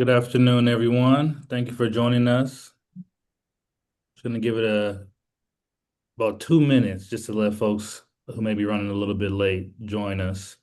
Good afternoon, everyone. Thank you for joining us. Just going to give it about 2 minutes just to let folks who may be running a little bit late join us.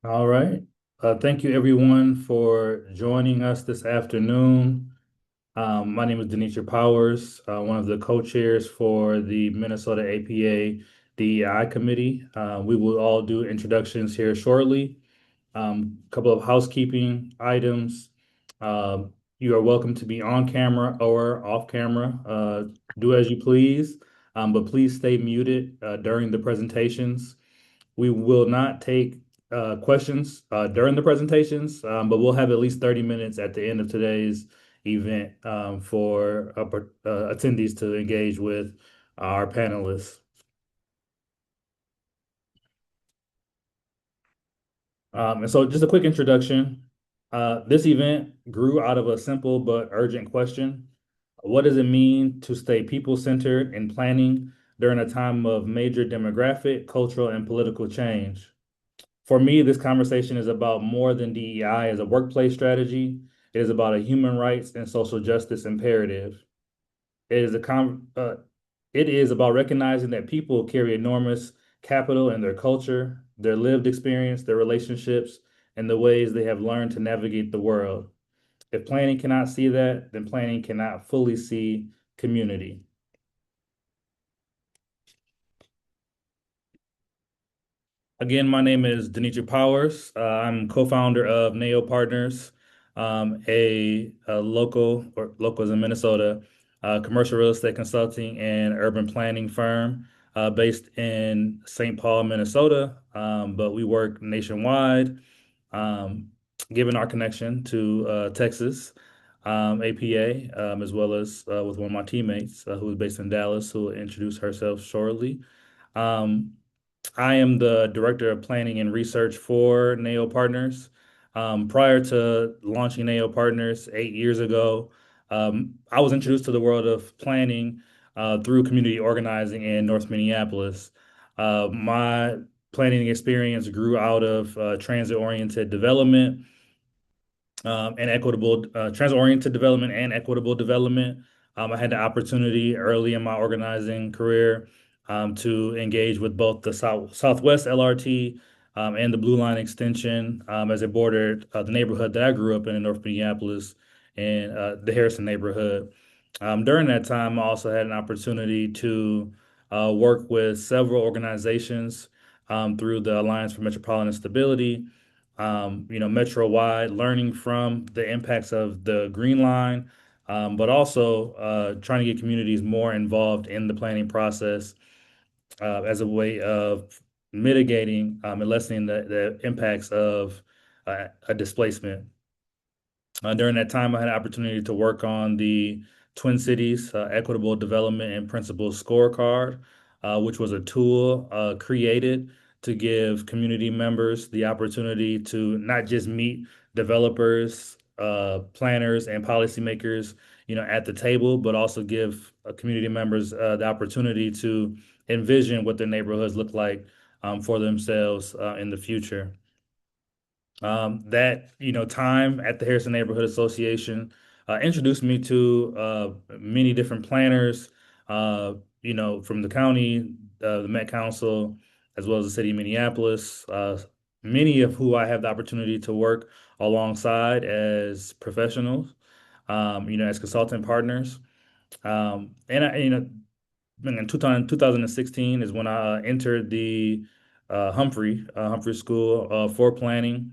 All right. Thank you, everyone, for joining us this afternoon. My name is Denisha Powers, one of the co-chairs for the Minnesota APA DEI Committee. We will all do introductions here shortly. Couple of housekeeping items. You are welcome to be on camera or off camera. Do as you please, but please stay muted during the presentations. We will not take questions during the presentations, but we'll have at least 30 minutes at the end of today's event for attendees to engage with our panelists. And so just a quick introduction. This event grew out of a simple but urgent question. What does it mean to stay people-centered in planning during a time of major demographic, cultural, and political change? For me, this conversation is about more than DEI as a workplace strategy. It is about a human rights and social justice imperative. It is it is about recognizing that people carry enormous capital in their culture, their lived experience, their relationships, and the ways they have learned to navigate the world. If planning cannot see that, then planning cannot fully see community. Again, my name is Demetri Powers. I'm co-founder of NAO Partners, a local is in Minnesota, commercial real estate consulting and urban planning firm based in St. Paul, Minnesota. But we work nationwide, um, given our connection to Texas, APA, as well as with one of my teammates who is based in Dallas, who will introduce herself shortly. Um, I am the director of planning and research for NAO Partners. Prior to launching NAO Partners 8 years ago, I was introduced to the world of planning through community organizing in North Minneapolis. My planning experience grew out of transit-oriented development and equitable transit-oriented development and equitable development. I had the opportunity early in my organizing career to engage with both the Southwest LRT and the Blue Line extension as it bordered the neighborhood that I grew up in North Minneapolis and the Harrison neighborhood. During that time, I also had an opportunity to work with several organizations through the Alliance for Metropolitan Stability, metro-wide, learning from the impacts of the Green Line, but also trying to get communities more involved in the planning process as a way of mitigating and lessening the impacts of a displacement. During that time, I had an opportunity to work on the Twin Cities Equitable Development and Principles Scorecard, which was a tool created to give community members the opportunity to not just meet developers, planners, and policymakers, at the table, but also give community members the opportunity to envision what their neighborhoods look like for themselves in the future. That time at the Harrison Neighborhood Association introduced me to many different planners, from the county, the Met Council, as well as the city of Minneapolis, many of who I have the opportunity to work alongside as professionals, as consultant partners. And I, in 2016 is when I entered the Humphrey School for planning.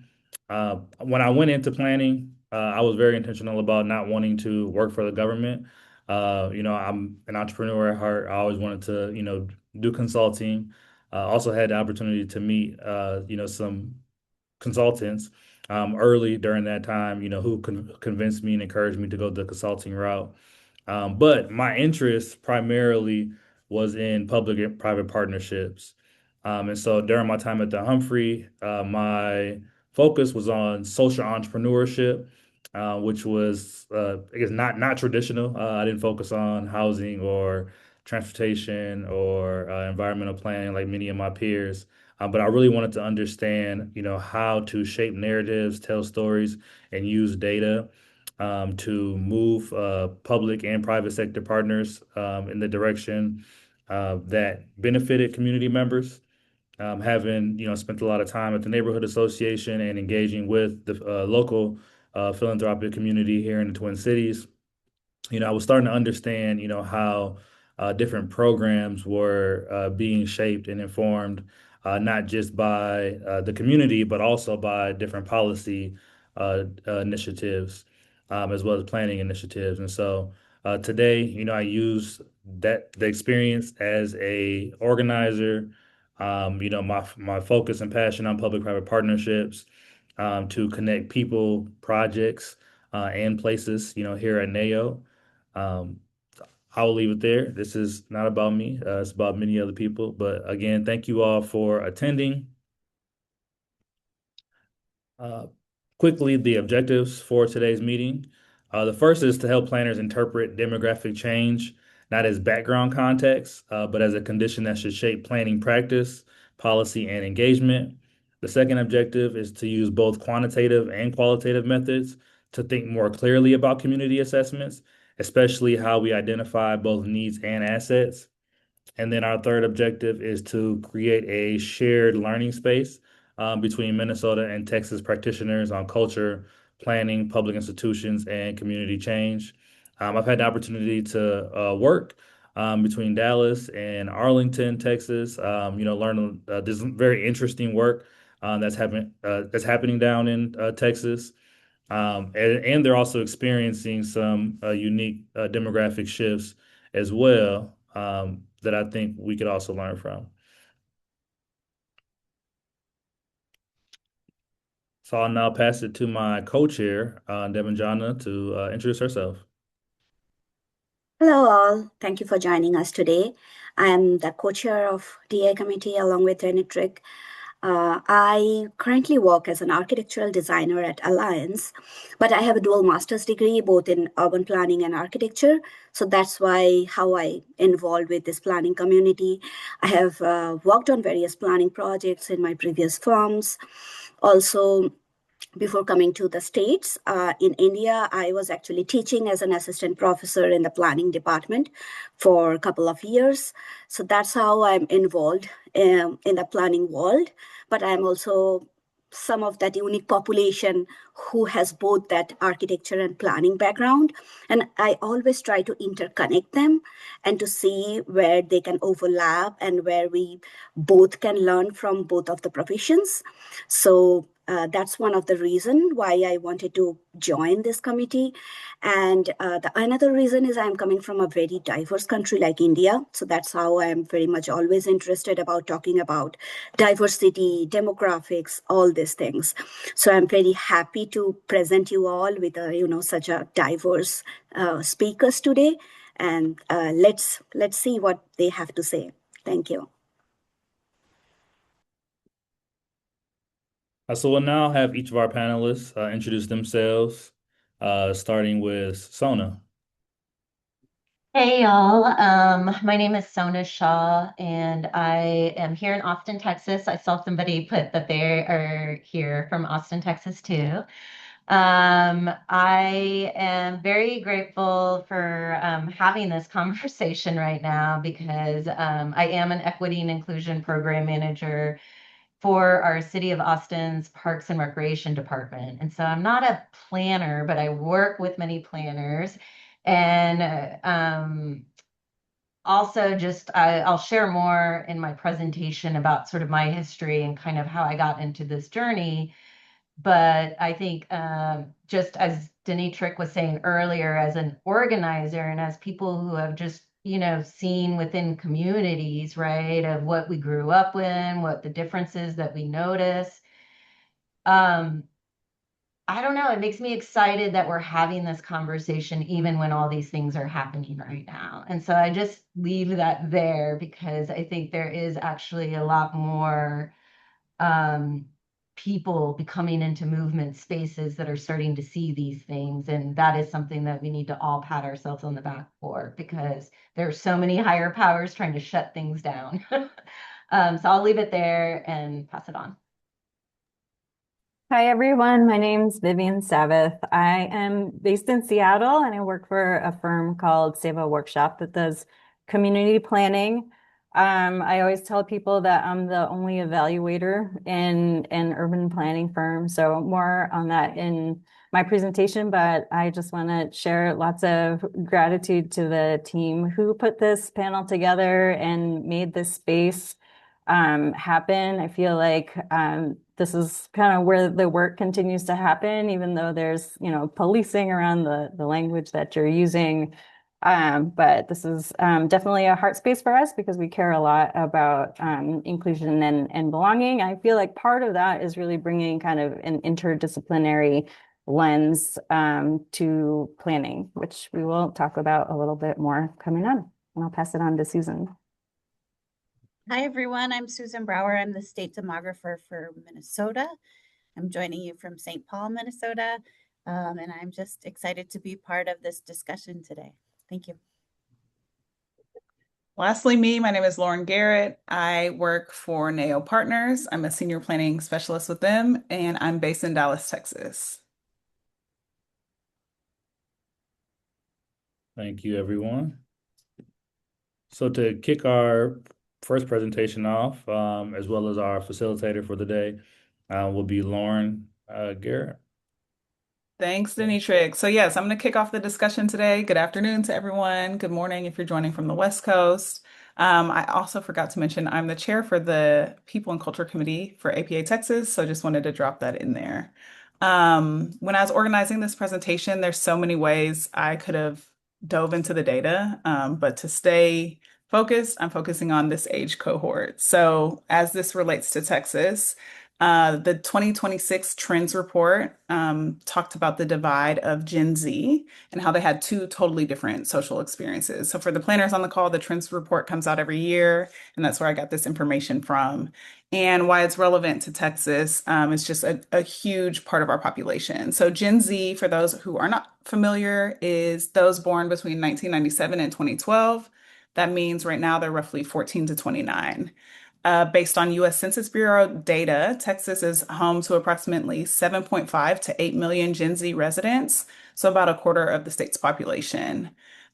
When I went into planning, I was very intentional about not wanting to work for the government. I'm an entrepreneur at heart. I always wanted to, do consulting. Also had the opportunity to meet, some consultants early during that time, who convinced me and encouraged me to go the consulting route. But my interest primarily was in public and private partnerships. And so during my time at the Humphrey, my focus was on social entrepreneurship, which was, I guess, not traditional. I didn't focus on housing or transportation or environmental planning like many of my peers. But I really wanted to understand, how to shape narratives, tell stories, and use data to move public and private sector partners in the direction that benefited community members. Having spent a lot of time at the neighborhood association and engaging with the local philanthropic community here in the Twin Cities, I was starting to understand, how different programs were being shaped and informed, not just by the community, but also by different policy initiatives, as well as planning initiatives. And so today, I use the experience as a organizer. My focus and passion on public-private partnerships to connect people, projects, and places, here at NAO. Um, I will leave it there. This is not about me. It's about many other people. But again, thank you all for attending. Uh, Quickly, the objectives for today's meeting. The first is to help planners interpret demographic change, not as background context, but as a condition that should shape planning practice, policy, and engagement. The second objective is to use both quantitative and qualitative methods to think more clearly about community assessments, especially how we identify both needs and assets. And then our third objective is to create a shared learning space between Minnesota and Texas practitioners on culture, planning, public institutions, and community change. I've had the opportunity to work between Dallas and Arlington, Texas. Learn this very interesting work that's happening down in Texas. And they're also experiencing some unique demographic shifts as well, that I think we could also learn from. So I'll now pass it to my co-chair, Devanjana, to introduce herself. Hello, all. Thank you for joining us today. I am the co-chair of DA committee along with Renitrick. I currently work as an architectural designer at Alliance, but I have a dual master's degree both in urban planning and architecture. So that's why how I involved with this planning community. I have worked on various planning projects in my previous firms. Also, before coming to the States, in India, I was actually teaching as an assistant professor in the planning department for a couple of years. So that's how I'm involved in the planning world. But I'm also some of that unique population who has both that architecture and planning background. And I always try to interconnect them and to see where they can overlap and where we both can learn from both of the professions. So that's one of the reasons why I wanted to join this committee. And the another reason is I'm coming from a very diverse country like India. So that's how I'm very much always interested about talking about diversity, demographics, all these things. So I'm very happy to present you all with such a diverse speakers today. And let's see what they have to say. Thank you. So we'll now have each of our panelists introduce themselves, starting with Sona. Hey y'all, my name is Sona Shaw and I am here in Austin, Texas. I saw somebody put that they are here from Austin, Texas too. I am very grateful for having this conversation right now because I am an equity and inclusion program manager for our City of Austin's Parks and Recreation Department. And so I'm not a planner, but I work with many planners. And also just I'll share more in my presentation about sort of my history and kind of how I got into this journey. But I think just as Denitrick was saying earlier, as an organizer and as people who have just, seen within communities, right, of what we grew up in, what the differences that we notice. I don't know. It makes me excited that we're having this conversation, even when all these things are happening right now. And so I just leave that there because I think there is actually a lot more um, people becoming into movement spaces that are starting to see these things. And that is something that we need to all pat ourselves on the back for because there are so many higher powers trying to shut things down. So I'll leave it there and pass it on. Hi, everyone. My name's Vivian Savith. I am based in Seattle and I work for a firm called Seva Workshop that does community planning. I always tell people that I'm the only evaluator in an urban planning firm. So more on that in my presentation, but I just want to share lots of gratitude to the team who put this panel together and made this space happen. I feel like this is kind of where the work continues to happen, even though there's, policing around the language that you're using. But this is definitely a heart space for us because we care a lot about inclusion and belonging. I feel like part of that is really bringing kind of an interdisciplinary lens to planning, which we will talk about a little bit more coming on. And I'll pass it on to Susan. Hi, everyone. I'm Susan Brower. I'm the state demographer for Minnesota. I'm joining you from St. Paul, Minnesota, and I'm just excited to be part of this discussion today. Thank you. Lastly, my name is Lauren Garrett. I work for NAO Partners. I'm a senior planning specialist with them, and I'm based in Dallas, Texas. Thank you, everyone. So to kick our first presentation off, as well as our facilitator for the day, will be Lauren Garrett. Thanks, Denitrick. So yes, I'm going to kick off the discussion today. Good afternoon to everyone. Good morning if you're joining from the West Coast. I also forgot to mention I'm the chair for the People and Culture Committee for APA Texas, so just wanted to drop that in there. When I was organizing this presentation, there's so many ways I could have dove into the data, but to stay focused, I'm focusing on this age cohort. So as this relates to Texas, the 2026 Trends Report talked about the divide of Gen Z and how they had two totally different social experiences. So for the planners on the call, the Trends Report comes out every year, and that's where I got this information from. And why it's relevant to Texas is just a huge part of our population. So Gen Z, for those who are not familiar, is those born between 1997 and 2012. That means right now they're roughly 14 to 29. Based on US Census Bureau data, Texas is home to approximately 7.5 to 8 million Gen Z residents, so about a quarter of the state's population.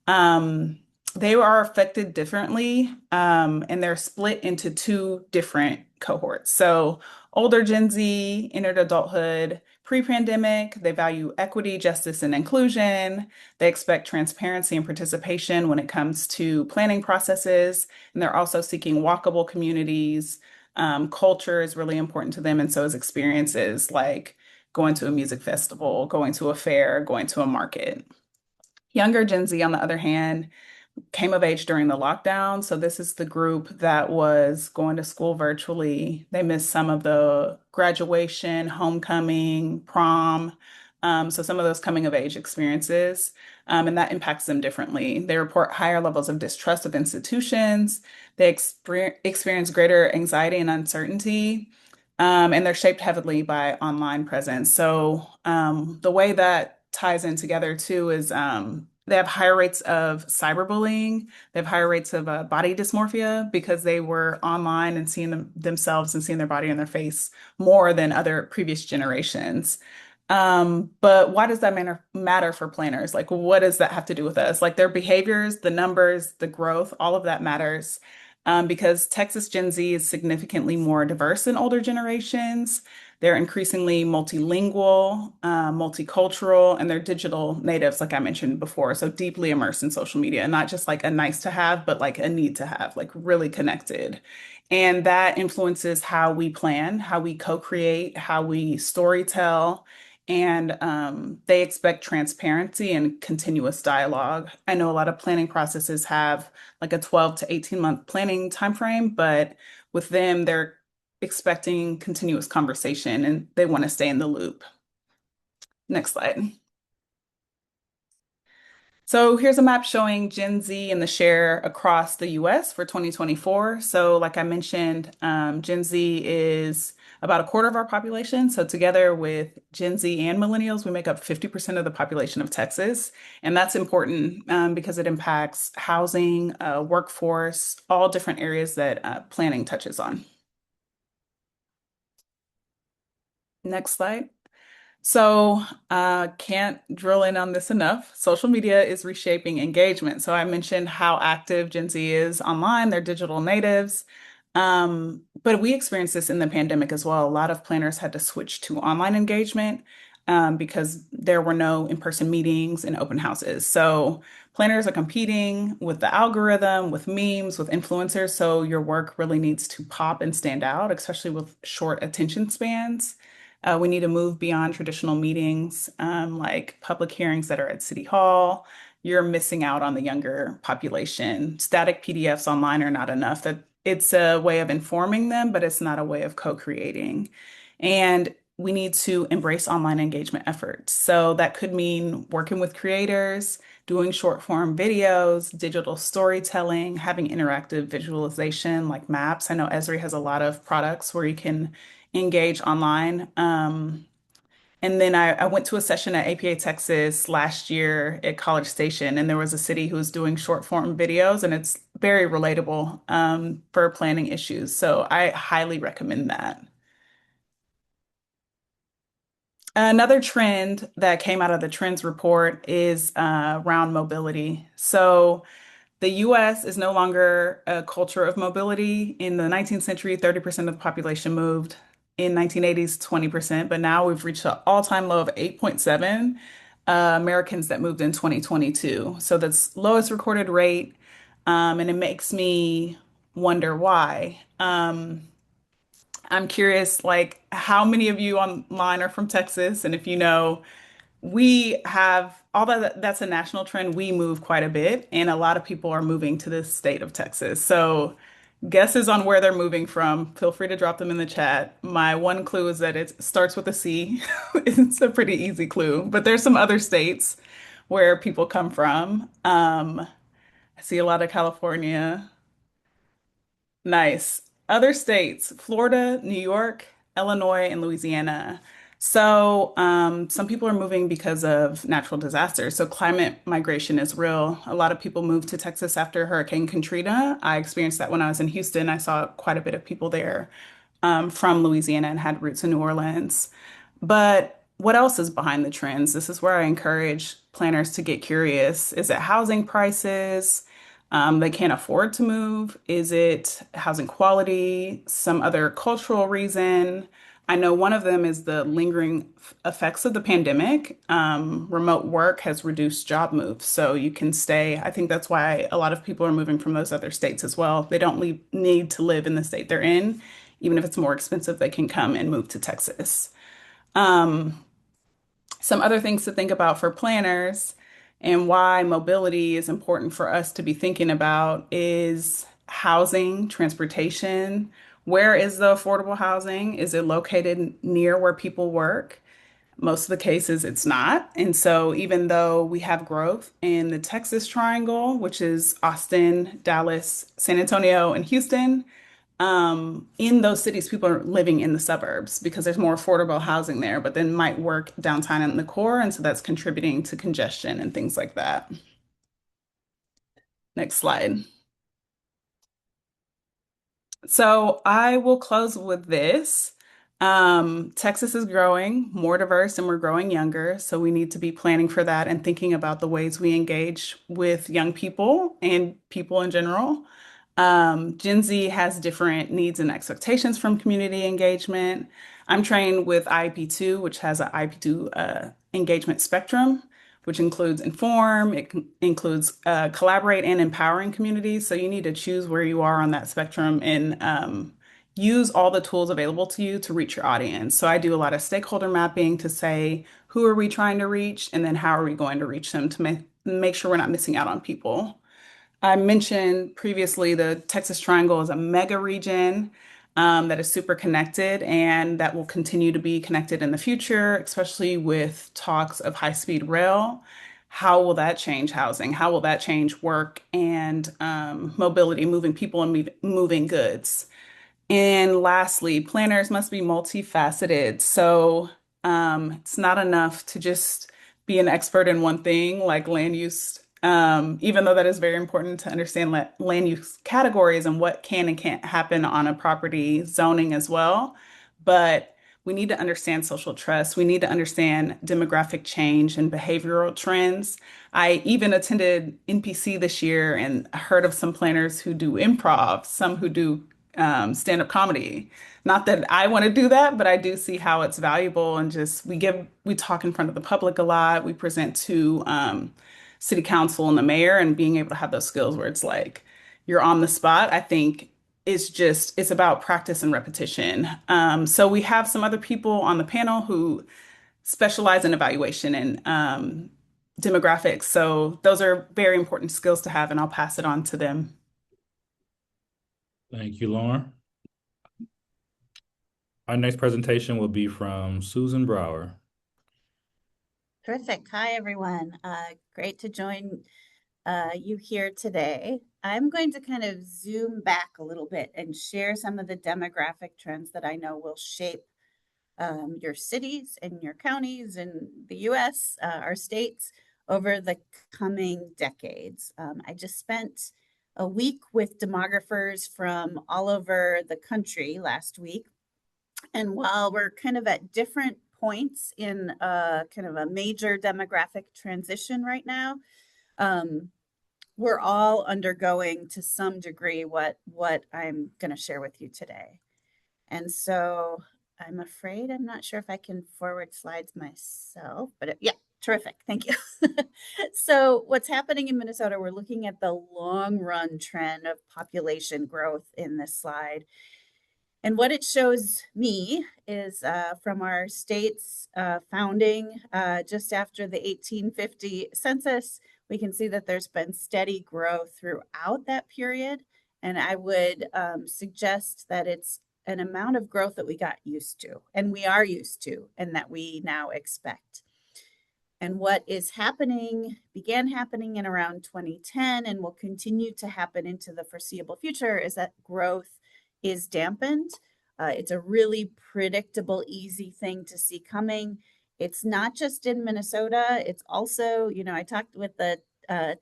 They are affected differently, and they're split into two different cohorts. So older Gen Z entered adulthood pre-pandemic. They value equity, justice, and inclusion. They expect transparency and participation when it comes to planning processes. And they're also seeking walkable communities, Culture is really important to them, and so is experiences like going to a music festival, going to a fair, going to a market. Younger Gen Z, on the other hand, came of age during the lockdown. So this is the group that was going to school virtually. They missed some of the graduation, homecoming, prom. So some of those coming of age experiences, and that impacts them differently. They report higher levels of distrust of institutions. They experience greater anxiety and uncertainty. And they're shaped heavily by online presence. So the way that ties in together too is they have higher rates of cyberbullying. They have higher rates of body dysmorphia because they were online and seeing themselves and seeing their body and their face more than other previous generations. But why does that matter for planners? Like, what does that have to do with us? Like their behaviors, the numbers, the growth, all of that matters. Because Texas Gen Z is significantly more diverse than older generations. They're increasingly multilingual, multicultural, and they're digital natives, like I mentioned before. So deeply immersed in social media, not just like a nice to have, but like a need to have, like really connected. And that influences how we plan, how we co-create, how we storytell. And they expect transparency and continuous dialogue. I know a lot of planning processes have like a 12 to 18-month planning timeframe, but with them, they're expecting continuous conversation and they want to stay in the loop. Next slide. So here's a map showing Gen Z and the share across the US for 2024. So like I mentioned, Gen Z is about a quarter of our population. So together with Gen Z and millennials, we make up 50% of the population of Texas. And that's important because it impacts housing, workforce, all different areas that planning touches on. Next slide. So, can't drill in on this enough. Social media is reshaping engagement. So I mentioned how active Gen Z is online, they're digital natives. But we experienced this in the pandemic as well. A lot of planners had to switch to online engagement because there were no in-person meetings and open houses. So planners are competing with the algorithm, with memes, with influencers. So your work really needs to pop and stand out, especially with short attention spans. We need to move beyond traditional meetings, like public hearings that are at City Hall. You're missing out on the younger population. Static PDFs online are not enough. That it's a way of informing them, but it's not a way of co-creating. And we need to embrace online engagement efforts. So that could mean working with creators, doing short form videos, digital storytelling, having interactive visualization like maps. I know Esri has a lot of products where you can engage online. And then I went to a session at APA Texas last year at College Station, and there was a city who was doing short form videos, and it's very relatable for planning issues. So I highly recommend that. Another trend that came out of the trends report is around mobility. So the US is no longer a culture of mobility. In the 19th century, 30% of the population moved. In 1980s, 20%, but now we've reached an all-time low of 8.7 Americans that moved in 2022. So that's lowest recorded rate, and it makes me wonder why. I'm curious, like, how many of you online are from Texas? And if you know, we have, although that's a national trend, we move quite a bit, and a lot of people are moving to the state of Texas. So, guesses on where they're moving from, feel free to drop them in the chat. My one clue is that it starts with a C. It's a pretty easy clue, but there's some other states where people come from. I see a lot of California. Nice. Other states, Florida, New York, Illinois, and Louisiana. So, some people are moving because of natural disasters. So, climate migration is real. A lot of people moved to Texas after Hurricane Katrina. I experienced that when I was in Houston. I saw quite a bit of people there, from Louisiana and had roots in New Orleans. But what else is behind the trends? This is where I encourage planners to get curious. Is it housing prices? They can't afford to move? Is it housing quality? Some other cultural reason? I know one of them is the lingering effects of the pandemic. Remote work has reduced job moves, so you can stay. I think that's why a lot of people are moving from those other states as well. They don't need to live in the state they're in even if it's more expensive, they can come and move to Texas. Um, some other things to think about for planners and why mobility is important for us to be thinking about is housing, transportation. Where is the affordable housing? Is it located near where people work? Most of the cases, it's not. And so, even though we have growth in the Texas Triangle, which is Austin, Dallas, San Antonio, and Houston, in those cities, people are living in the suburbs because there's more affordable housing there, but then might work downtown in the core. And so that's contributing to congestion and things like that. Next slide. So I will close with this. Texas is growing more diverse and we're growing younger. So we need to be planning for that and thinking about the ways we engage with young people and people in general. Gen Z has different needs and expectations from community engagement. I'm trained with IEP2, which has an IEP2 engagement spectrum, which includes inform, includes collaborate and empowering communities. So you need to choose where you are on that spectrum and use all the tools available to you to reach your audience. So I do a lot of stakeholder mapping to say, who are we trying to reach? And then how are we going to reach them to make sure we're not missing out on people? I mentioned previously the Texas Triangle is a mega region that is super connected and that will continue to be connected in the future, especially with talks of high-speed rail. How will that change housing? How will that change work and mobility, moving people and moving goods? And lastly, planners must be multifaceted. So it's not enough to just be an expert in one thing like land use, even though that is very important to understand land use categories and what can and can't happen on a property zoning as well. But we need to understand social trust. We need to understand demographic change and behavioral trends. I even attended NPC this year and heard of some planners who do improv, some who do stand-up comedy. Not that I want to do that, but I do see how it's valuable and just we talk in front of the public a lot. We present to city council and the mayor and being able to have those skills where it's like you're on the spot. I think it's about practice and repetition. So we have some other people on the panel who specialize in evaluation and demographics. So those are very important skills to have, and I'll pass it on to them. Thank you, Lauren. Our next presentation will be from Susan Brower. Terrific. Hi, everyone. Great to join you here today. I'm going to kind of zoom back a little bit and share some of the demographic trends that I know will shape your cities and your counties and the US, our states, over the coming decades. I just spent a week with demographers from all over the country last week. And while we're kind of at different points in kind of a major demographic transition right now, we're all undergoing to some degree what I'm going to share with you today. And so I'm afraid I'm not sure if I can forward slides myself, but yeah, terrific. Thank you. So what's happening in Minnesota, we're looking at the long run trend of population growth in this slide. And what it shows me is from our state's founding just after the 1850 census, we can see that there's been steady growth throughout that period. And I would suggest that it's an amount of growth that we got used to, and we are used to, and that we now expect. And what is happening, began happening in around 2010 and will continue to happen into the foreseeable future, is that growth is dampened. It's a really predictable, easy thing to see coming. It's not just in Minnesota. It's also, I talked with the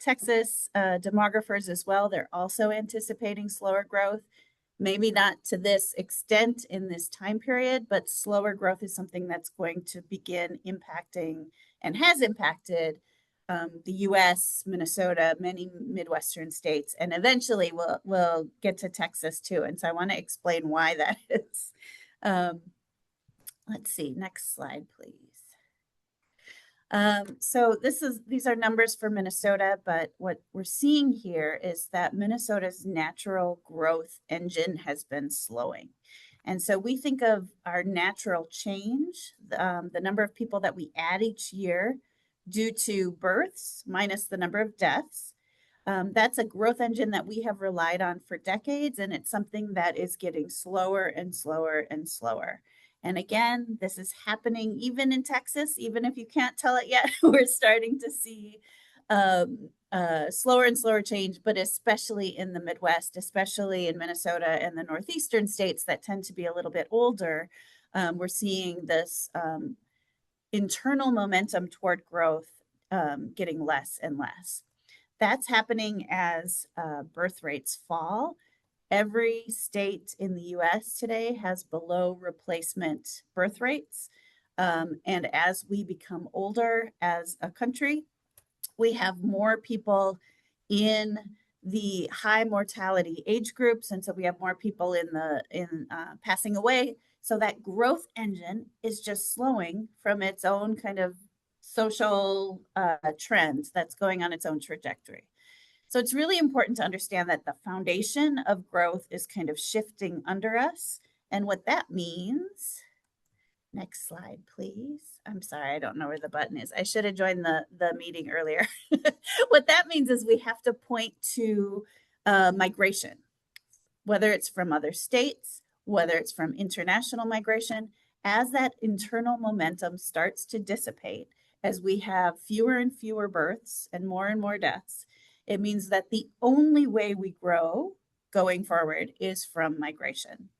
Texas demographers as well. They're also anticipating slower growth. Maybe not to this extent in this time period, but slower growth is something that's going to begin impacting and has impacted the US, Minnesota, many Midwestern states, and eventually we'll get to Texas too. And so I want to explain why that is. Let's see, next slide, please. So these are numbers for Minnesota, but what we're seeing here is that Minnesota's natural growth engine has been slowing. And so we think of our natural change, the number of people that we add each year due to births minus the number of deaths. That's a growth engine that we have relied on for decades, and it's something that is getting slower and slower and slower. And again, this is happening even in Texas, even if you can't tell it yet, we're starting to see slower and slower change, but especially in the Midwest, especially in Minnesota and the northeastern states that tend to be a little bit older. We're seeing this internal momentum toward growth getting less and less. That's happening as birth rates fall. Every state in the US today has below replacement birth rates. And as we become older as a country, we have more people in the high mortality age groups. And so we have more people in passing away. So that growth engine is just slowing from its own kind of social trend that's going on its own trajectory. So it's really important to understand that the foundation of growth is kind of shifting under us. And what that means, next slide, please. I'm sorry, I don't know where the button is. I should have joined the meeting earlier. What that means is we have to point to migration, whether it's from other states, whether it's from international migration. As that internal momentum starts to dissipate, as we have fewer and fewer births and more deaths, it means that the only way we grow going forward is from migration.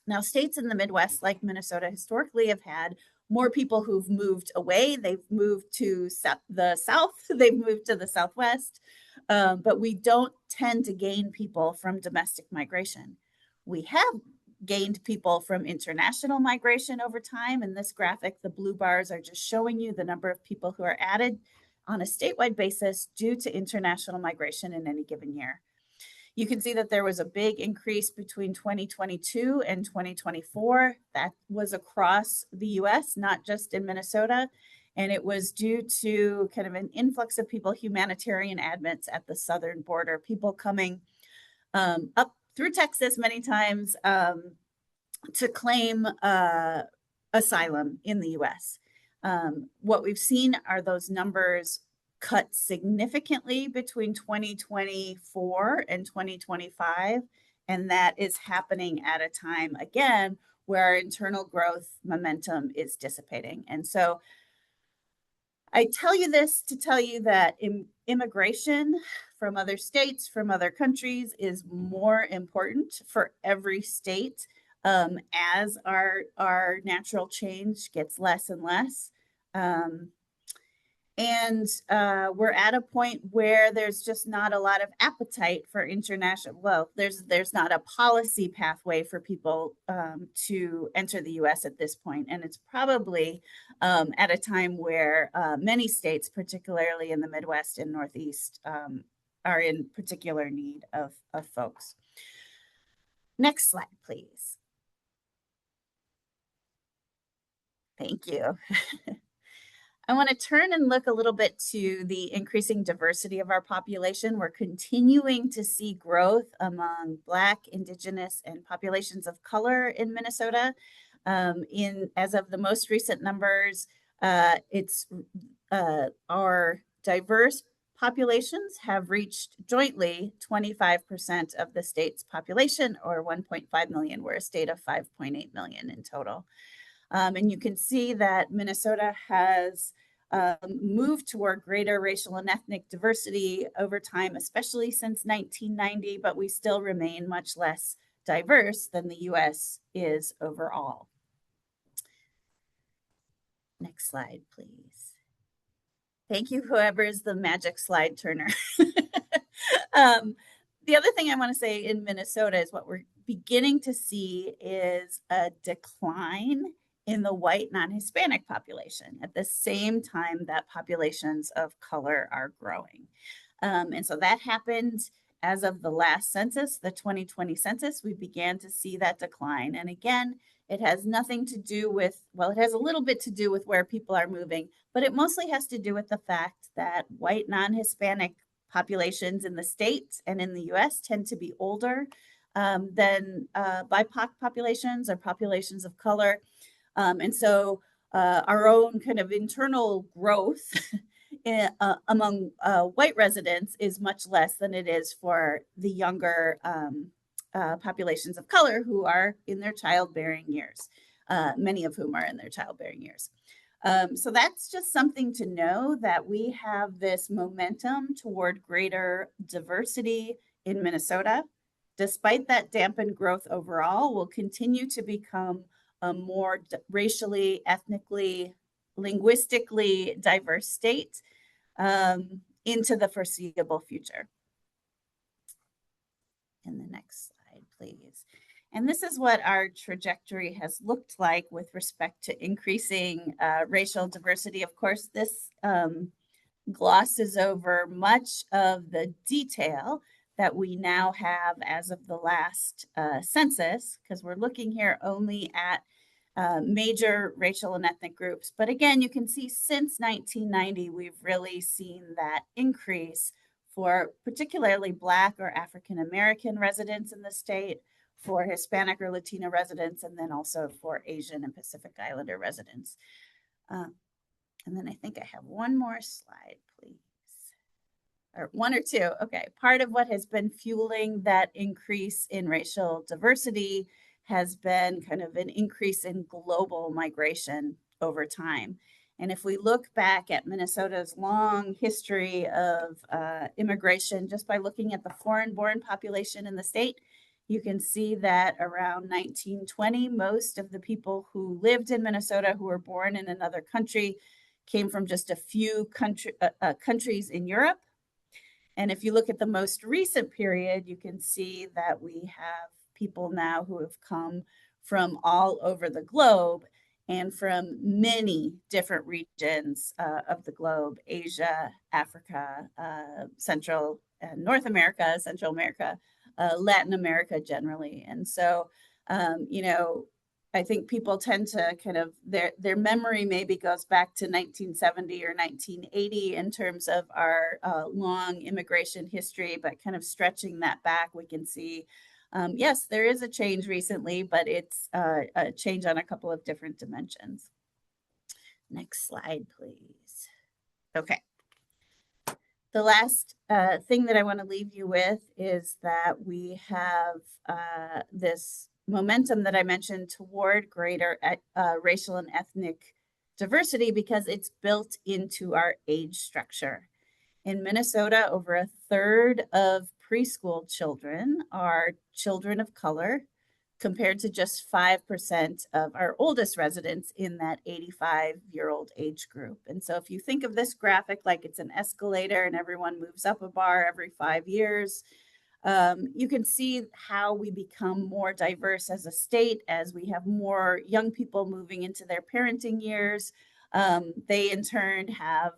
Now, states in the Midwest, like Minnesota, historically have had more people who've moved away. They've moved to the South, they've moved to the Southwest, but we don't tend to gain people from domestic migration. We have gained people from international migration over time. In this graphic, the blue bars are just showing you the number of people who are added on a statewide basis due to international migration in any given year. You can see that there was a big increase between 2022 and 2024. That was across the US, not just in Minnesota. And it was due to kind of an influx of people, humanitarian admits at the southern border, people coming up through Texas many times to claim asylum in the US. What we've seen are those numbers cut significantly between 2024 and 2025. And that is happening at a time, again, where our internal growth momentum is dissipating. And so I tell you this to tell you that immigration from other states, from other countries is more important for every state as our natural change gets less and less. And we're at a point where there's just not a lot of appetite for international, well, there's not a policy pathway for people to enter the US at this point. And it's probably at a time where many states, particularly in the Midwest and Northeast, are in particular need of folks. Next slide, please. Thank you. I want to turn and look a little bit to the increasing diversity of our population. We're continuing to see growth among Black, Indigenous, and populations of color in Minnesota. As of the most recent numbers, our diverse populations have reached jointly 25% of the state's population, or 1.5 million. We're a state of 5.8 million in total. And you can see that Minnesota has moved toward greater racial and ethnic diversity over time, especially since 1990, but we still remain much less diverse than the US is overall. Next slide, please. Thank you, whoever is the magic slide turner. The other thing I want to say in Minnesota is what we're beginning to see is a decline in the white non-Hispanic population at the same time that populations of color are growing. And so that happened as of the last census, the 2020 census. We began to see that decline. And again, it has nothing to do with, well, it has a little bit to do with where people are moving, but it mostly has to do with the fact that white non-Hispanic populations in the state and in the US tend to be older. than BIPOC populations or populations of color. And so our own kind of internal growth among white residents is much less than it is for the younger populations of color who are in their childbearing years, many of whom are in their childbearing years. So that's just something to know, that we have this momentum toward greater diversity in Minnesota. Despite that dampened growth overall, we'll continue to become a more racially, ethnically, linguistically diverse state into the foreseeable future. And the next slide, please. And this is what our trajectory has looked like with respect to increasing racial diversity. Of course, this glosses over much of the detail that we now have as of the last census, because we're looking here only at major racial and ethnic groups. But again, you can see since 1990, we've really seen that increase for particularly Black or African American residents in the state, for Hispanic or Latino residents, and then also for Asian and Pacific Islander residents. And then I think I have one more slide, please. Or one or two. Okay. Part of what has been fueling that increase in racial diversity has been kind of an increase in global migration over time. And if we look back at Minnesota's long history of immigration, just by looking at the foreign-born population in the state, you can see that around 1920, most of the people who lived in Minnesota who were born in another country came from just a few countries in Europe. And if you look at the most recent period, you can see that we have people now who have come from all over the globe and from many different regions of the globe: Asia, Africa, Central and North America, Central America, Latin America generally. And so, you know, I think people tend to kind of, their memory maybe goes back to 1970 or 1980 in terms of our long immigration history, but kind of stretching that back, we can see, yes, there is a change recently, but it's a change on a couple of different dimensions. Next slide, please. Okay. The last thing that I want to leave you with is that we have this momentum that I mentioned toward greater racial and ethnic diversity because it's built into our age structure. In Minnesota, over a third of preschool children are children of color, compared to just 5% of our oldest residents in that 85-year-old age group. And so if you think of this graphic like it's an escalator and everyone moves up a bar every 5 years, you can see how we become more diverse as a state as we have more young people moving into their parenting years. They in turn have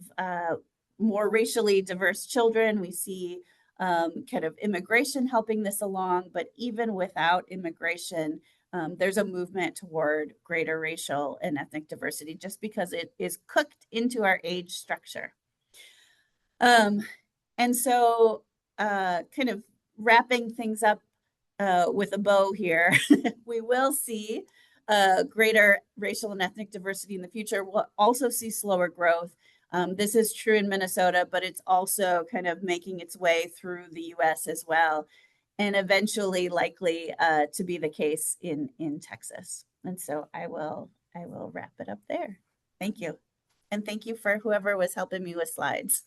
more racially diverse children. We see kind of immigration helping this along, but even without immigration, there's a movement toward greater racial and ethnic diversity just because it is cooked into our age structure. And so kind of wrapping things up with a bow here, we will see greater racial and ethnic diversity in the future. We'll also see slower growth. This is true in Minnesota, but it's also kind of making its way through the US as well, and eventually likely to be the case in Texas. And so I will wrap it up there. Thank you. And thank you for whoever was helping me with slides.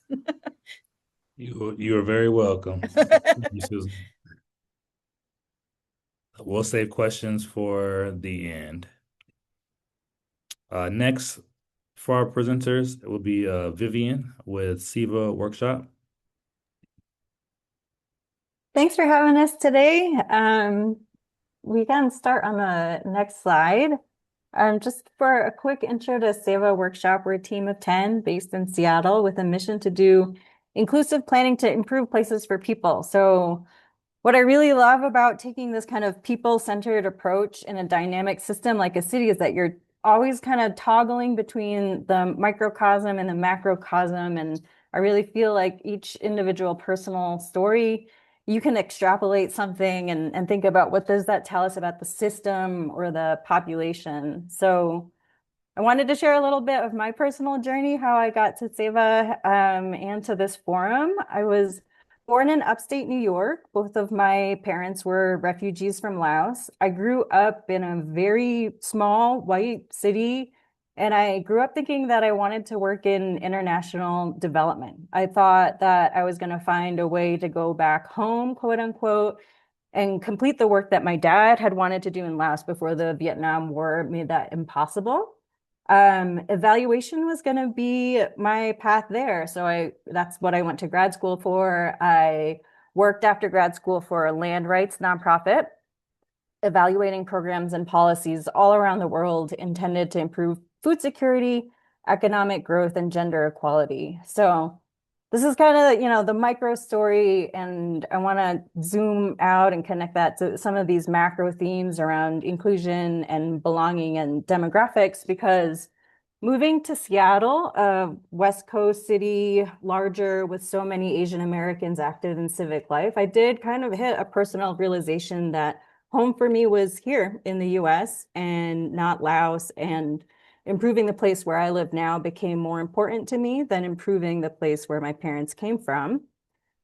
You are very welcome. Thank you, Susan. We'll save questions for the end. Next, for our presenters, it will be Vivian with SIVA Workshop. Thanks for having us today. We can start on the next slide. Just for a quick intro to SIVA Workshop, we're a team of 10 based in Seattle with a mission to do inclusive planning to improve places for people. So what I really love about taking this kind of people-centered approach in a dynamic system like a city is that you're always kind of toggling between the microcosm and the macrocosm. And I really feel like each individual personal story you can extrapolate something and think about what does that tell us about the system or the population. So I wanted to share a little bit of my personal journey, how I got to SEVA and to this forum. I was born in upstate New York. Both of my parents were refugees from Laos. I grew up in a very small white city, and I grew up thinking that I wanted to work in international development. I thought that I was going to find a way to go back home, quote unquote, and complete the work that my dad had wanted to do in Laos before the Vietnam War made that impossible. Evaluation was going to be my path there. So that's what I went to grad school for. I worked after grad school for a land rights nonprofit, evaluating programs and policies all around the world intended to improve food security, economic growth, and gender equality. So this is kind of, the micro story, and I want to zoom out and connect that to some of these macro themes around inclusion and belonging and demographics, because moving to Seattle, a West Coast city, larger with so many Asian Americans active in civic life, I did kind of hit a personal realization that home for me was here in the US and not Laos, and improving the place where I live now became more important to me than improving the place where my parents came from.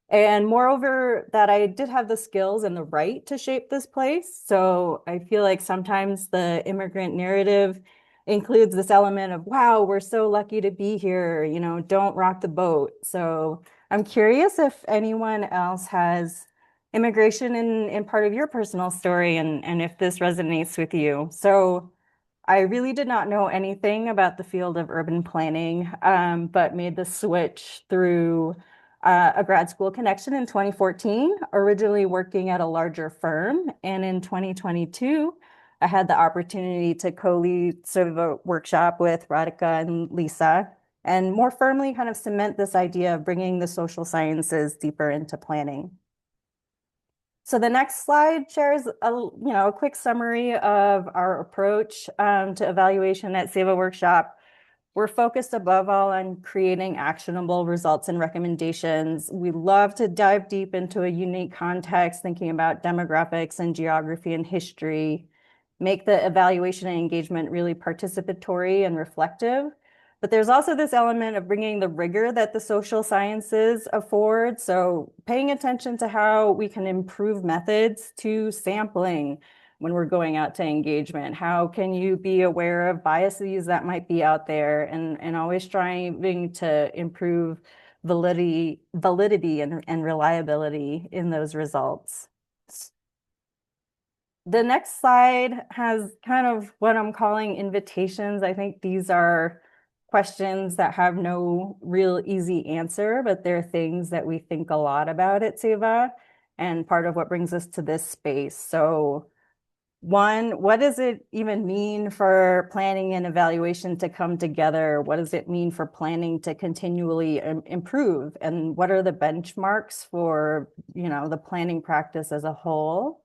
And moreover, that I did have the skills and the right to shape this place. So I feel like sometimes the immigrant narrative includes this element of, wow, we're so lucky to be here, don't rock the boat. So I'm curious if anyone else has immigration in part of your personal story, and if this resonates with you. So I really did not know anything about the field of urban planning, but made the switch through a grad school connection in 2014, originally working at a larger firm. And in 2022, I had the opportunity to co-lead sort of a workshop with Radhika and Lisa, and more firmly kind of cement this idea of bringing the social sciences deeper into planning. So the next slide shares a quick summary of our approach to evaluation at SEVA Workshop. We're focused above all on creating actionable results and recommendations. We love to dive deep into a unique context, thinking about demographics and geography and history, make the evaluation and engagement really participatory and reflective. But there's also this element of bringing the rigor that the social sciences afford. So paying attention to how we can improve methods to sampling when we're going out to engagement. How can you be aware of biases that might be out there, and always striving to improve validity and reliability in those results. The next slide has kind of what I'm calling invitations. I think these are questions that have no real easy answer, but they're things that we think a lot about at SEVA, and part of what brings us to this space. So one, what does it even mean for planning and evaluation to come together? What does it mean for planning to continually improve? And what are the benchmarks for, the planning practice as a whole?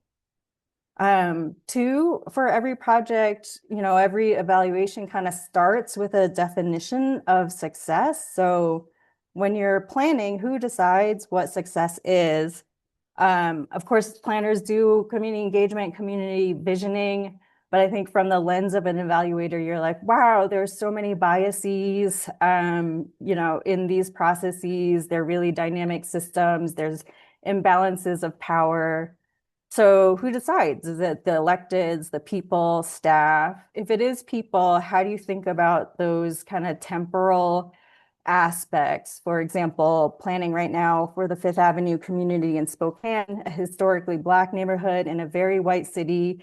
Two, for every project, every evaluation kind of starts with a definition of success. So when you're planning, who decides what success is? Of course, planners do community engagement, community visioning, but I think from the lens of an evaluator, you're like, wow, there's so many biases, in these processes. They're really dynamic systems. There's imbalances of power. So who decides? Is it the electeds, the people, staff? If it is people, how do you think about those kind of temporal aspects? For example, planning right now for the Fifth Avenue community in Spokane, a historically Black neighborhood in a very white city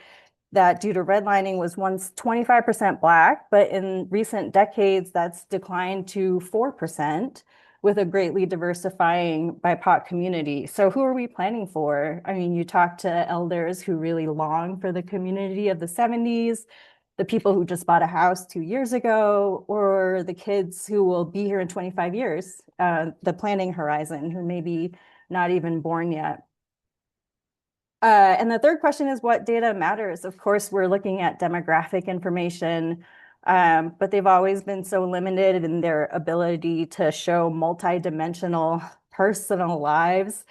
that, due to redlining, was once 25% Black, but in recent decades, that's declined to 4%. With a greatly diversifying BIPOC community. So who are we planning for? I mean, you talk to elders who really long for the community of the 70s, the people who just bought a house 2 years ago, or the kids who will be here in 25 years, the planning horizon, who may be not even born yet. And the third question is, what data matters? Of course, we're looking at demographic information, but they've always been so limited in their ability to show multidimensional personal lives.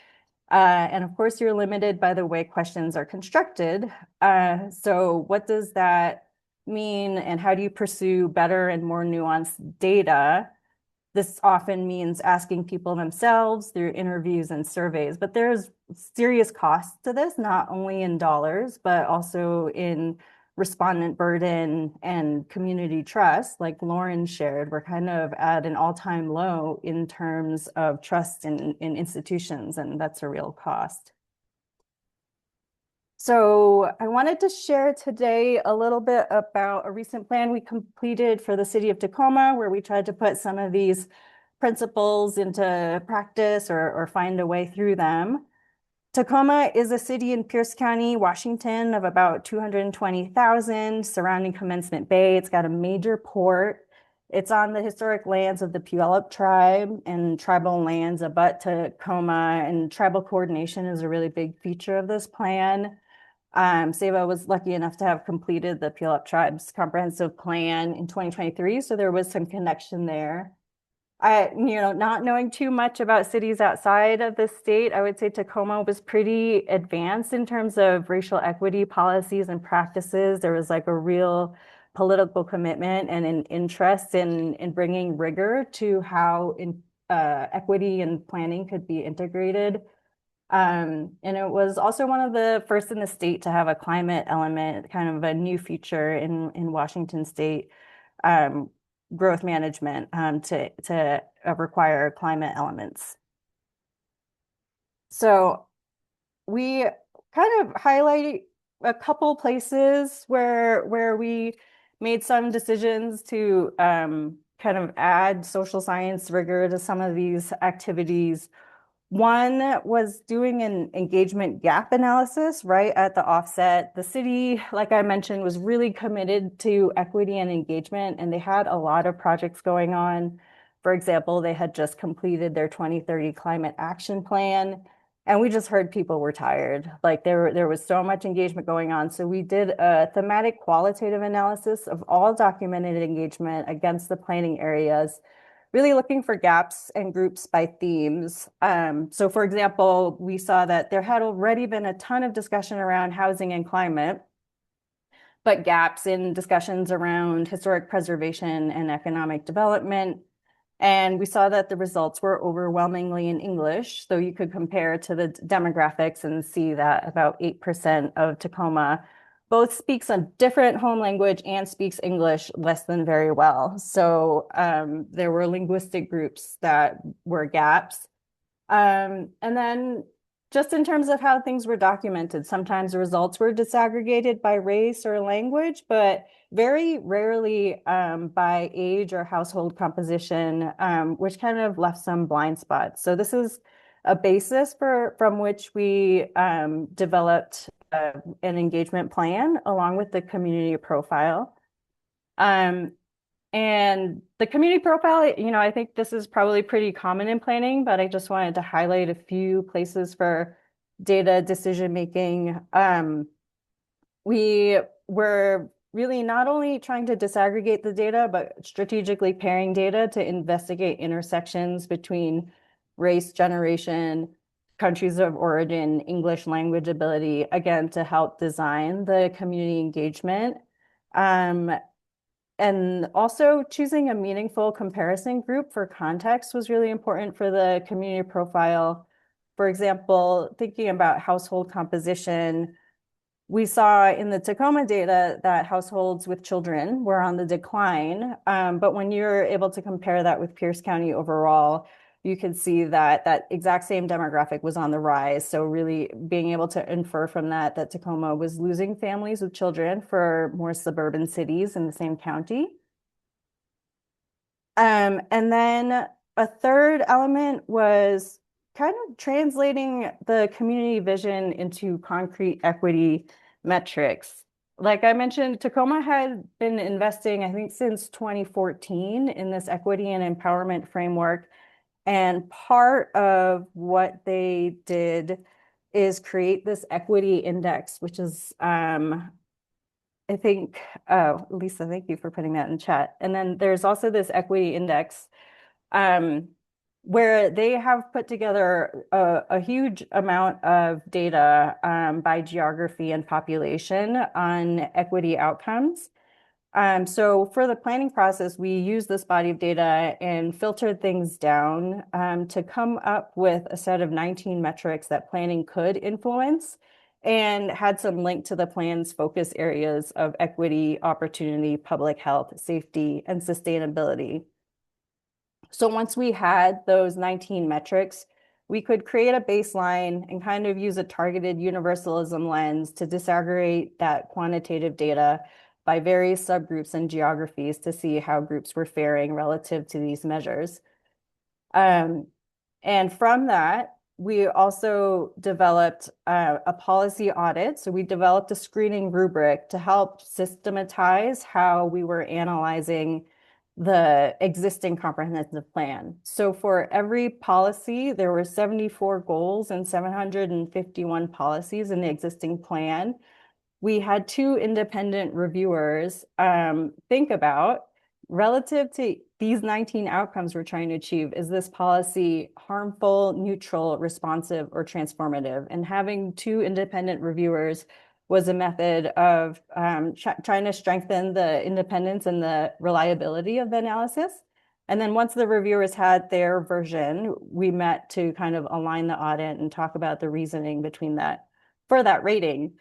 And of course, you're limited by the way questions are constructed. So what does that mean, and how do you pursue better and more nuanced data? This often means asking people themselves through interviews and surveys, but there's serious costs to this, not only in dollars, but also in respondent burden and community trust. Like Lauren shared, we're kind of at an all-time low in terms of trust in institutions, and that's a real cost. So I wanted to share today a little bit about a recent plan we completed for the city of Tacoma, where we tried to put some of these principles into practice or find a way through them. Tacoma is a city in Pierce County, Washington, of about 220,000, surrounding Commencement Bay. It's got a major port. It's on the historic lands of the Puyallup tribe, and tribal lands abut Tacoma, and tribal coordination is a really big feature of this plan. SEVA was lucky enough to have completed the Puyallup Tribe's comprehensive plan in 2023, so there was some connection there. Not knowing too much about cities outside of the state, I would say Tacoma was pretty advanced in terms of racial equity policies and practices. There was like a real political commitment and an interest in bringing rigor to how equity and planning could be integrated. And it was also one of the first in the state to have a climate element, kind of a new feature in Washington state growth management to require climate elements. So we kind of highlight a couple places where we made some decisions to kind of add social science rigor to some of these activities. One was doing an engagement gap analysis right at the offset. The city, like I mentioned, was really committed to equity and engagement, and they had a lot of projects going on. For example, they had just completed their 2030 climate action plan, and we just heard people were tired. Like there was so much engagement going on. So we did a thematic qualitative analysis of all documented engagement against the planning areas, really looking for gaps and groups by themes. So for example, we saw that there had already been a ton of discussion around housing and climate, but gaps in discussions around historic preservation and economic development. And we saw that the results were overwhelmingly in English, so you could compare to the demographics and see that about 8% of Tacoma both speaks a different home language and speaks English less than very well. So there were linguistic groups that were gaps. And then just in terms of how things were documented, sometimes the results were disaggregated by race or language, but very rarely by age or household composition, which kind of left some blind spots. So this is a basis from which we developed an engagement plan along with the community profile. And the community profile, I think this is probably pretty common in planning, but I just wanted to highlight a few places for data decision making. We were really not only trying to disaggregate the data, but strategically pairing data to investigate intersections between race, generation, countries of origin, English language ability, again, to help design the community engagement. And also choosing a meaningful comparison group for context was really important for the community profile. For example, thinking about household composition, we saw in the Tacoma data that households with children were on the decline. But when you're able to compare that with Pierce County overall, you can see that that exact same demographic was on the rise. So really being able to infer from that Tacoma was losing families with children for more suburban cities in the same county. And then a third element was kind of translating the community vision into concrete equity metrics. Like I mentioned, Tacoma had been investing, I think, since 2014 in this equity and empowerment framework. And part of what they did is create this equity index, which is, I think, Lisa, thank you for putting that in chat. And then there's also this equity index where they have put together a huge amount of data by geography and population on equity outcomes. So for the planning process, we use this body of data and filtered things down to come up with a set of 19 metrics that planning could influence and had some link to the plan's focus areas of equity, opportunity, public health, safety, and sustainability. So once we had those 19 metrics, we could create a baseline and kind of use a targeted universalism lens to disaggregate that quantitative data by various subgroups and geographies to see how groups were faring relative to these measures. And from that, we also developed a policy audit. So we developed a screening rubric to help systematize how we were analyzing the existing comprehensive plan. So for every policy, there were 74 goals and 751 policies in the existing plan. We had two independent reviewers think about relative to these 19 outcomes we're trying to achieve, is this policy harmful, neutral, responsive, or transformative? And having two independent reviewers was a method of trying to strengthen the independence and the reliability of the analysis. And then once the reviewers had their version, we met to kind of align the audit and talk about the reasoning between that for that rating.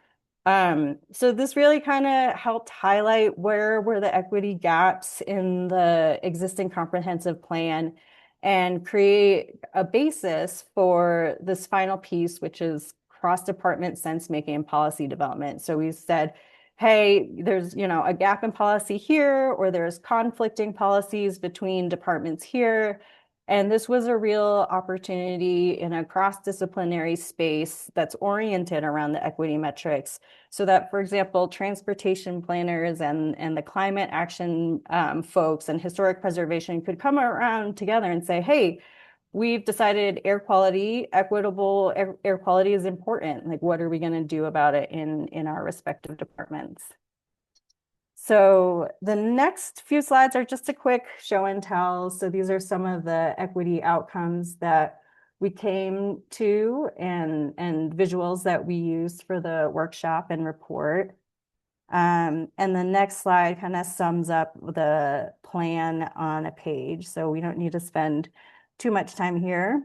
So this really kind of helped highlight where were the equity gaps in the existing comprehensive plan and create a basis for this final piece, which is cross-department sense-making and policy development. So we said, hey, there's, a gap in policy here, or there's conflicting policies between departments here. And this was a real opportunity in a cross-disciplinary space that's oriented around the equity metrics so that, for example, transportation planners and the climate action folks and historic preservation could come around together and say, hey, we've decided air quality, equitable air quality is important. Like, what are we going to do about it in our respective departments? So the next few slides are just a quick show and tell. So these are some of the equity outcomes that we came to and visuals that we used for the workshop and report. And the next slide kind of sums up the plan on a page. So we don't need to spend too much time here.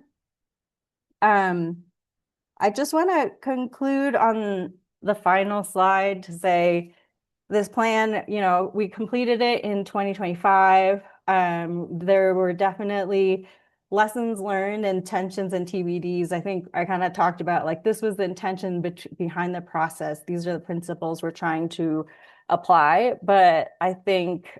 I just want to conclude on the final slide to say, this plan, we completed it in 2025. There were definitely lessons learned and tensions and TBDs. I think I kind of talked about like this was the intention behind the process. These are the principles we're trying to apply. But I think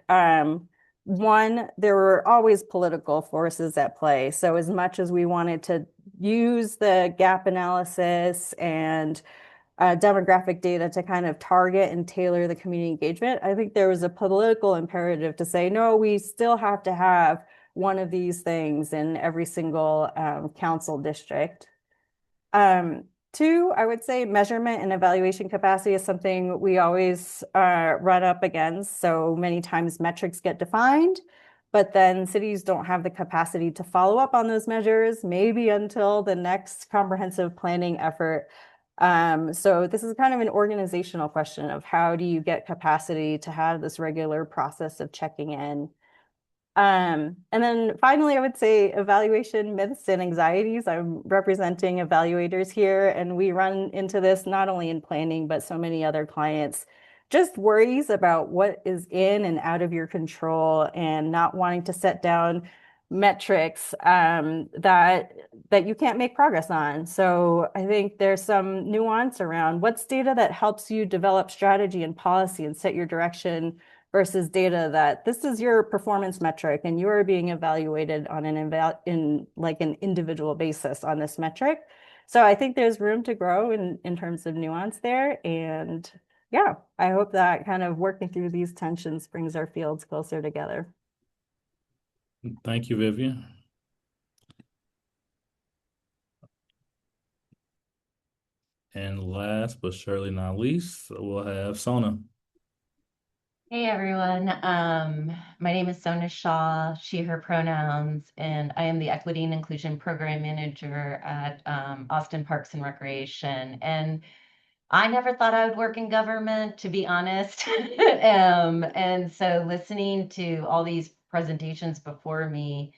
one, there were always political forces at play. So as much as we wanted to use the gap analysis and demographic data to kind of target and tailor the community engagement, I think there was a political imperative to say, no, we still have to have one of these things in every single council district. Two, I would say measurement and evaluation capacity is something we always run up against. So many times metrics get defined, but then cities don't have the capacity to follow up on those measures, maybe until the next comprehensive planning effort. So this is kind of an organizational question of how do you get capacity to have this regular process of checking in. And then finally, I would say evaluation myths and anxieties. I'm representing evaluators here, and we run into this not only in planning, but so many other clients. Just worries about what is in and out of your control and not wanting to set down metrics that you can't make progress on. So I think there's some nuance around what's data that helps you develop strategy and policy and set your direction versus data that this is your performance metric and you are being evaluated on an individual basis on this metric. So I think there's room to grow in terms of nuance there. And yeah, I hope that kind of working through these tensions brings our fields closer together. Thank you, Vivian. And last but surely not least, we'll have Sona. Hey everyone. My name is Sona Shaw, she, her pronouns, and I am the Equity and Inclusion Program Manager at Austin Parks and Recreation. And I never thought I would work in government, to be honest. And so listening to all these presentations before me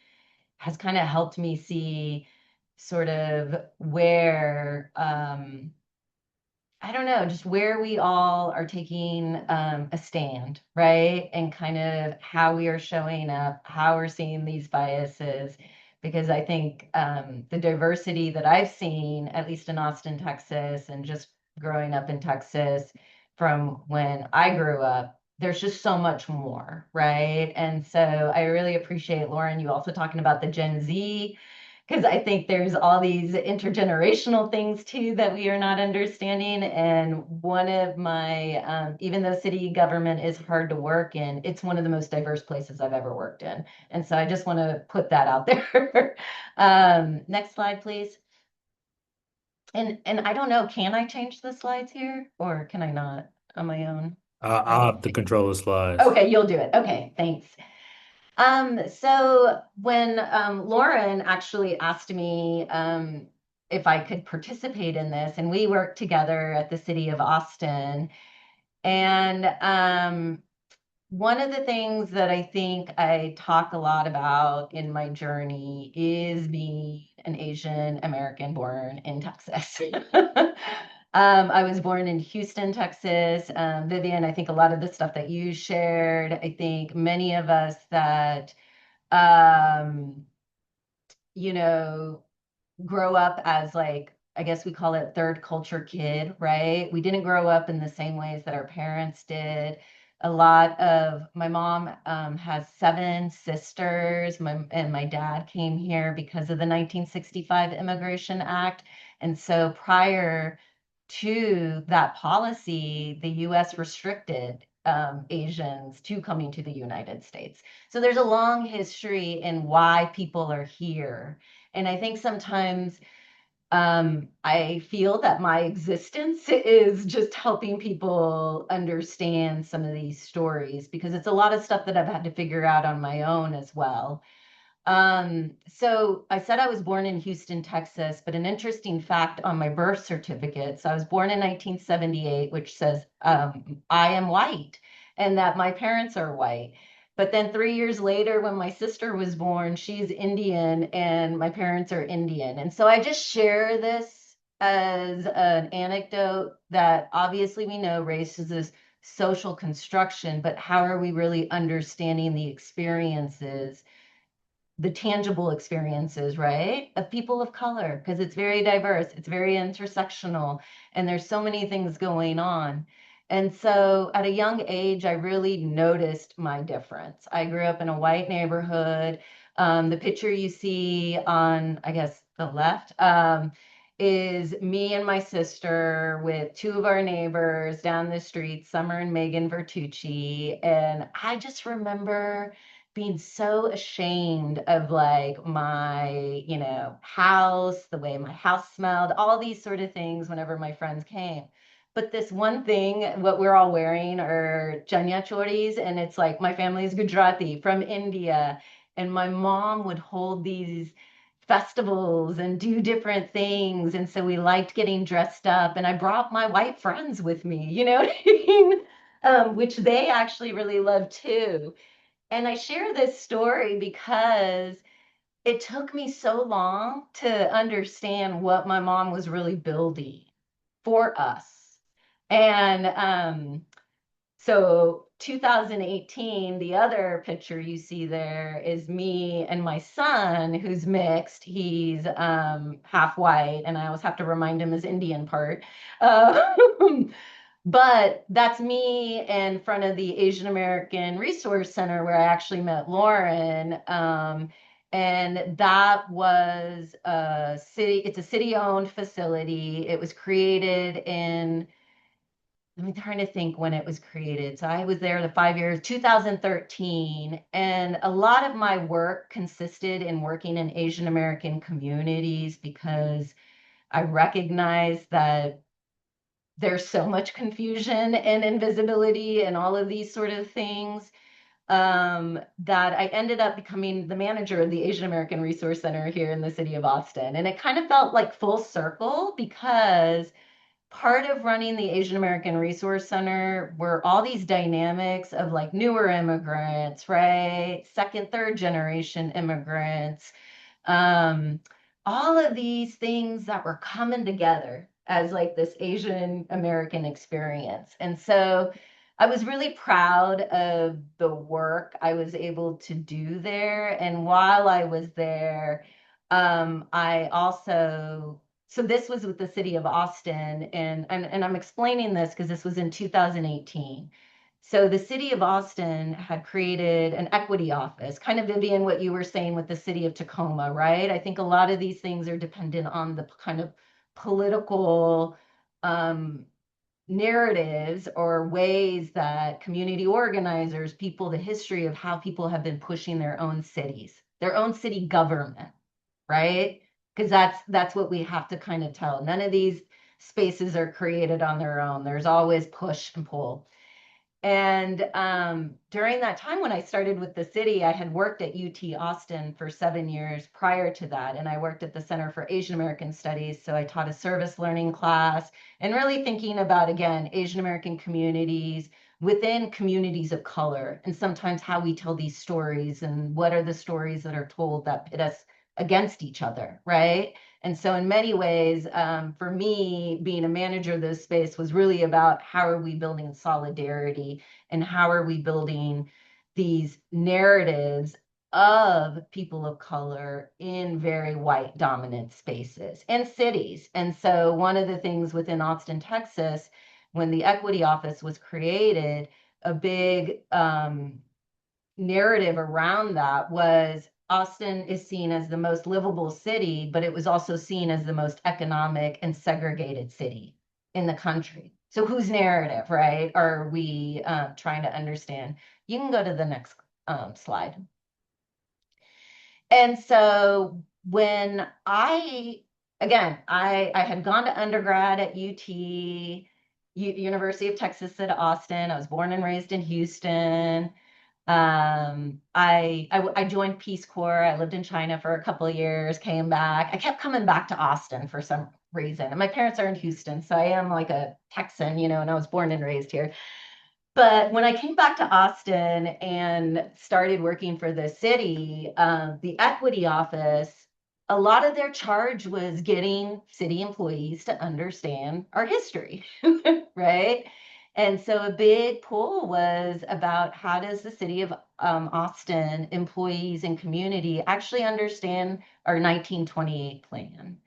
has kind of helped me see sort of where I don't know, just where we all are taking a stand, right? And kind of how we are showing up, how we're seeing these biases. Because I think the diversity that I've seen, at least in Austin, Texas, and just growing up in Texas from when I grew up, there's just so much more, right? And so I really appreciate, Lauren, you also talking about the Gen Z because I think there's all these intergenerational things too that we are not understanding. And one of my, even though city government is hard to work in, it's one of the most diverse places I've ever worked in. And so I just want to put that out there. Next slide, please. And I don't know, can I change the slides here or can I not on my own? I'll have to control the slides. Okay, you'll do it. Okay, thanks. So when Lauren actually asked me if I could participate in this, and we worked together at the City of Austin, and one of the things that I think I talk a lot about in my journey is being an Asian American born in Texas. I was born in Houston, Texas. Vivian, I think a lot of the stuff that you shared, I think many of us that um, you know, grow up as like, I guess we call it third culture kid, right? We didn't grow up in the same ways that our parents did. A lot of my mom has seven sisters. And my dad came here because of the 1965 Immigration Act. And so prior to that policy, the US restricted Asians to coming to the United States. So there's a long history in why people are here. And I think sometimes I feel that my existence is just helping people understand some of these stories because it's a lot of stuff that I've had to figure out on my own as well. So I said I was born in Houston, Texas, but an interesting fact on my birth certificate. So I was born in 1978, which says I am white and that my parents are white. But then 3 years later, when my sister was born, she's Indian and my parents are Indian. And so I just share this as an anecdote that obviously we know race is this social construction, but how are we really understanding the experiences, the tangible experiences, right, of people of color, because it's very diverse, it's very intersectional, and there's so many things going on. And so at a young age, I really noticed my difference. I grew up in a white neighborhood. The picture you see on, I guess, the left is me and my sister with two of our neighbors down the street, Summer and Megan Vertucci. And I just remember being so ashamed of like my, house, the way my house smelled, all these sort of things whenever my friends came. But this one thing, what we're all wearing are chanya choris, and it's like my family is Gujarati from India, and my mom would hold these festivals and do different things, and so we liked getting dressed up. And I brought my white friends with me, you know what I mean? Which they actually really loved too. And I share this story because it took me so long to understand what my mom was really building for us. And so 2018, the other picture you see there is me and my son, who's mixed. He's half white, and I always have to remind him his Indian part. But that's me in front of the Asian American Resource Center where I actually met Lauren. And that was a city, it's a city-owned facility. It was created in, I'm trying to think when it was created. So I was there the 5 years, 2013. And a lot of my work consisted in working in Asian American communities because I recognized that there's so much confusion and invisibility and all of these sort of things, that I ended up becoming the manager of the Asian American Resource Center here in the city of Austin. And it kind of felt like full circle, because part of running the Asian American Resource Center were all these dynamics of like newer immigrants, right? Second, third generation immigrants, um, all of these things that were coming together as like this Asian American experience. And so I was really proud of the work I was able to do there. And while I was there, I also, so this was with the city of Austin, and I'm explaining this because this was in 2018. So the city of Austin had created an equity office, kind of Vivian, what you were saying with the city of Tacoma, right? I think a lot of these things are dependent on the kind of political narratives or ways that community organizers, people, the history of how people have been pushing their own cities, their own city government, right? Because that's what we have to kind of tell. None of these spaces are created on their own. There's always push and pull. And during that time when I started with the city, I had worked at UT Austin for 7 years prior to that. And I worked at the Center for Asian American Studies. So I taught a service learning class and really thinking about, again, Asian American communities within communities of color, and sometimes how we tell these stories and what are the stories that are told that pit us against each other, right? And so in many ways, for me, being a manager of this space was really about how are we building solidarity and how are we building these narratives of people of color in very white dominant spaces and cities. And so one of the things within Austin, Texas, when the Equity Office was created, a big narrative around that was Austin is seen as the most livable city, but it was also seen as the most economic and segregated city in the country. So whose narrative, right, are we trying to understand? You can go to the next slide. And so when again, I had gone to undergrad at University of Texas at Austin. I was born and raised in Houston. I joined Peace Corps. I lived in China for a couple of years, came back. I kept coming back to Austin for some reason. And my parents are in Houston, so I am like a Texan, and I was born and raised here. But when I came back to Austin and started working for the city, the Equity Office, a lot of their charge was getting city employees to understand our history, right? And so a big pull was about how does the city of Austin employees and community actually understand our 1928 plan?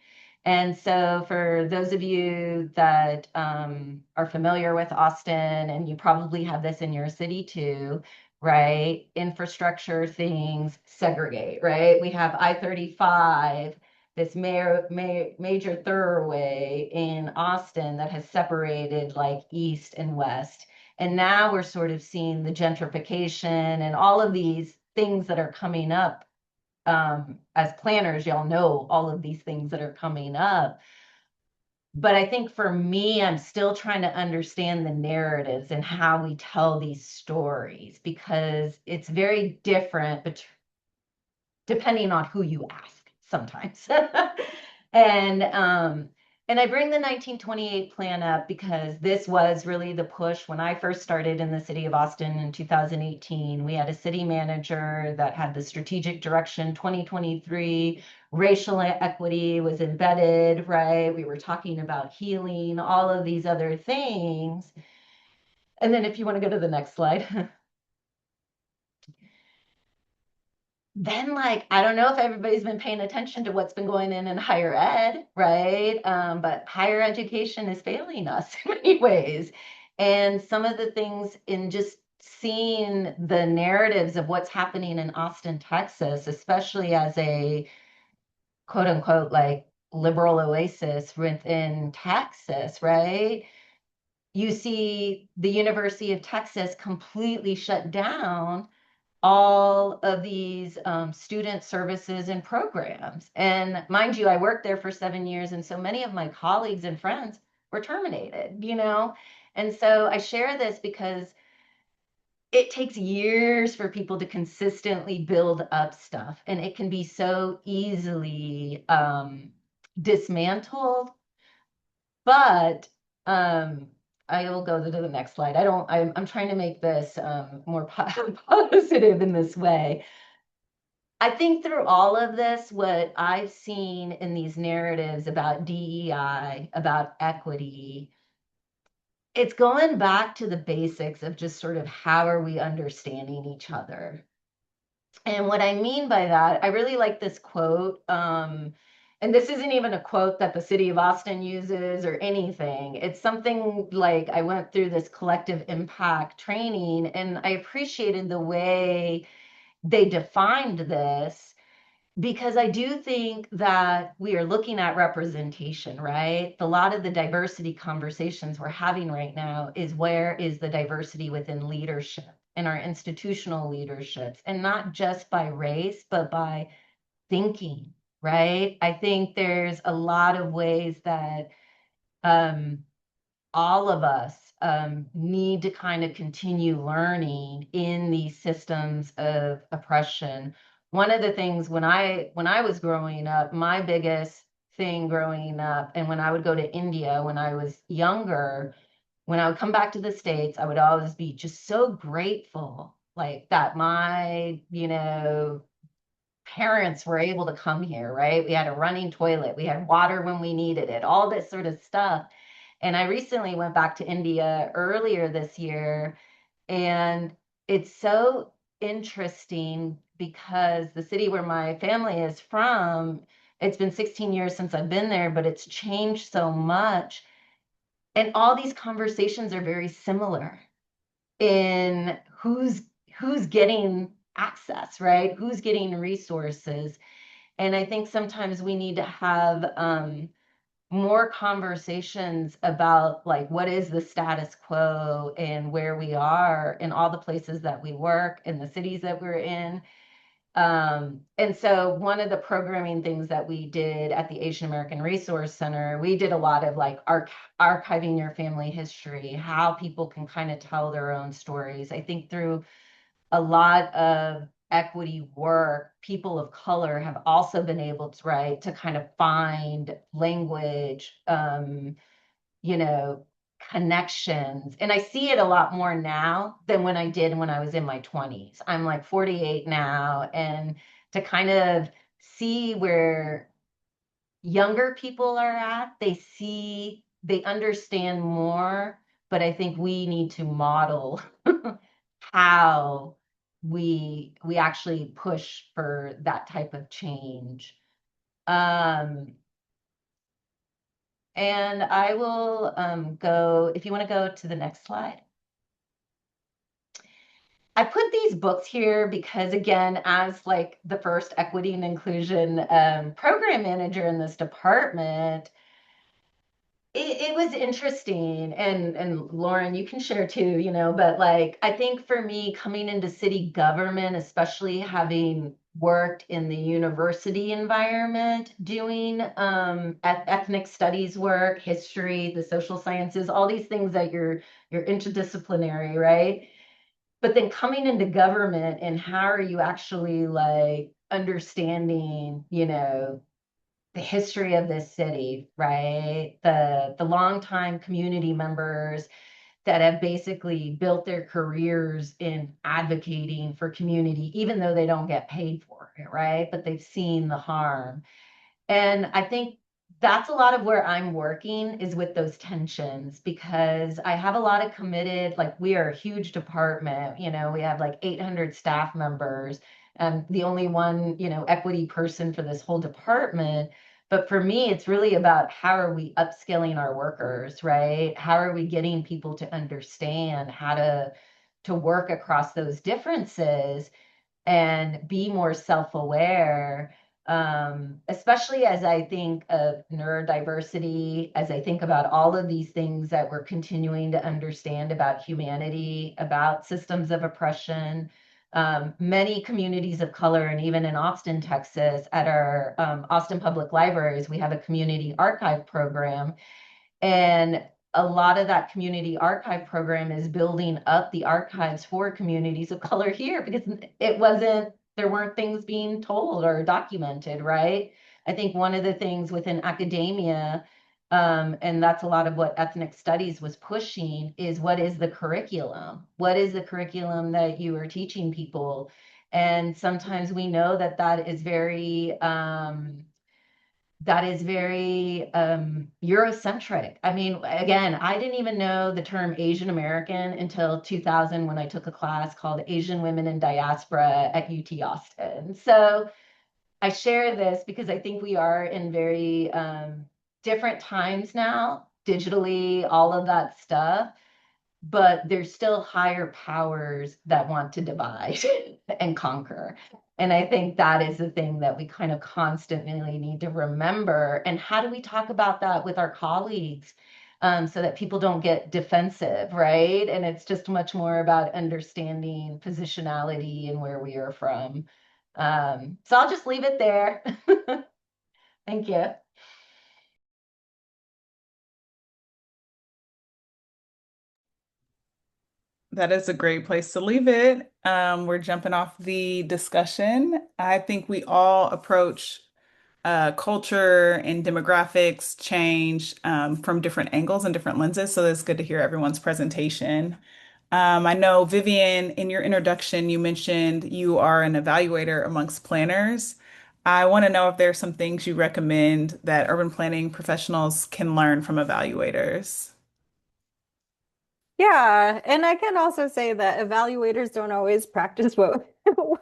And so for those of you that are familiar with Austin, and you probably have this in your city too, right? Infrastructure things segregate, right? We have I-35, this major thoroughway in Austin that has separated like east and west. And now we're sort of seeing the gentrification and all of these things that are coming up. As planners, y'all know all of these things that are coming up. But I think for me, I'm still trying to understand the narratives and how we tell these stories, because it's very different depending on who you ask sometimes. And I bring the 1928 plan up because this was really the push when I first started in the city of Austin in 2018. We had a city manager that had the strategic direction 2023, racial equity was embedded, right? We were talking about healing, all of these other things. And then if you want to go to the next slide. Then I don't know if everybody's been paying attention to what's been going in higher ed, right? But higher education is failing us in many ways. And some of the things in just seeing the narratives of what's happening in Austin, Texas, especially as a quote unquote like liberal oasis within Texas, right? You see the University of Texas completely shut down all of these student services and programs. And mind you, I worked there for 7 years. And so many of my colleagues and friends were terminated, you know? And so I share this because it takes years for people to consistently build up stuff, and it can be so easily dismantled. But I will go to the next slide. I'm trying to make this more positive in this way. I think through all of this, what I've seen in these narratives about DEI, about equity, it's going back to the basics of just sort of how are we understanding each other. And what I mean by that, I really like this quote. And this isn't even a quote that the city of Austin uses or anything. It's something like I went through this collective impact training, and I appreciated the way they defined this, because I do think that we are looking at representation, right? A lot of the diversity conversations we're having right now is where is the diversity within leadership in our institutional leaderships, and not just by race, but by thinking, right? I think there's a lot of ways that all of us need to kind of continue learning in these systems of oppression. One of the things when I was growing up, my biggest thing growing up, and when I would go to India when I was younger, when I would come back to the States, I would always be just so grateful, like that my, parents were able to come here, right? We had a running toilet, we had water when we needed it, all this sort of stuff. And I recently went back to India earlier this year, and it's so interesting because the city where my family is from, it's been 16 years since I've been there, but it's changed so much. And all these conversations are very similar in who's getting access, right? Who's getting resources. And I think sometimes we need to have more conversations about like what is the status quo and where we are in all the places that we work, in the cities that we're in. And so one of the programming things that we did at the Asian American Resource Center, we did a lot of like archiving your family history, how people can kind of tell their own stories. I think through a lot of equity work, people of color have also been able to, right, to kind of find language, connections. And I see it a lot more now than when I did when I was in my 20s. I'm like 48 now, and to kind of see where younger people are at, they understand more, but I think we need to model how we actually push for that type of change. And I will go, if you want to go to the next slide. I put these books here because, again, as like the first equity and inclusion program manager in this department, it was interesting. And Lauren, you can share too, but like, I think for me coming into city government, especially having worked in the university environment, doing ethnic studies work, history, the social sciences, all these things that you're interdisciplinary, right? But then coming into government, and how are you actually like understanding, the history of this city, right? The longtime community members that have basically built their careers in advocating for community, even though they don't get paid for it, right? But they've seen the harm. And I think that's a lot of where I'm working, is with those tensions, because I have a lot of committed, like we are a huge department, we have like 800 staff members, and the only one, equity person for this whole department. But for me, it's really about how are we upskilling our workers, right? How are we getting people to understand how to work across those differences and be more self-aware, especially as I think of neurodiversity, as I think about all of these things that we're continuing to understand about humanity, about systems of oppression. Many communities of color, and even in Austin, Texas, at our Austin Public Libraries, we have a community archive program. And a lot of that community archive program is building up the archives for communities of color here because there weren't things being told or documented, right? I think one of the things within academia, and that's a lot of what ethnic studies was pushing, is what is the curriculum? What is the curriculum that you are teaching people? And sometimes we know that that is very Eurocentric. I mean, again, I didn't even know the term Asian American until 2000 when I took a class called Asian Women in Diaspora at UT Austin. So I share this because I think we are in very different times now, digitally, all of that stuff, but there's still higher powers that want to divide and conquer. And I think that is the thing that we kind of constantly need to remember. And how do we talk about that with our colleagues so that people don't get defensive, right? And it's just much more about understanding positionality and where we are from. So I'll just leave it there. Thank you. That is a great place to leave it. We're jumping off the discussion. I think we all approach culture and demographics change from different angles and different lenses. So it's good to hear everyone's presentation. I know, Vivian, in your introduction, you mentioned you are an evaluator amongst planners. I want to know if there are some things you recommend that urban planning professionals can learn from evaluators. Yeah, and I can also say that evaluators don't always practice what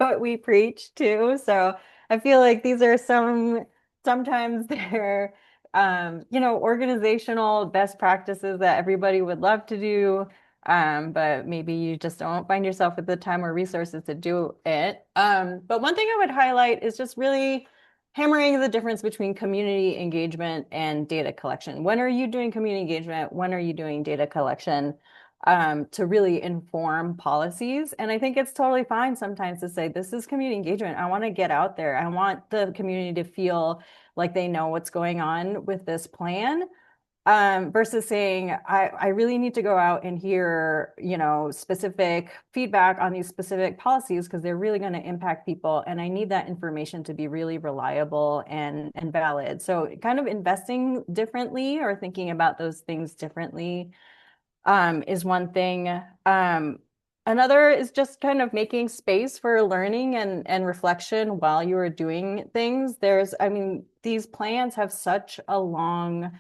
what we preach too. So I feel like these are sometimes they're organizational best practices that everybody would love to do. But maybe you just don't find yourself with the time or resources to do it. But one thing I would highlight is just really hammering the difference between community engagement and data collection. When are you doing community engagement? When are you doing data collection? To really inform policies. And I think it's totally fine sometimes to say, this is community engagement. I want to get out there. I want the community to feel like they know what's going on with this plan. Versus saying, I really need to go out and hear, specific feedback on these specific policies because they're really going to impact people. And I need that information to be really reliable and valid. So kind of investing differently or thinking about those things differently is one thing. Another is just kind of making space for learning and reflection while you are doing things. These plans have such a long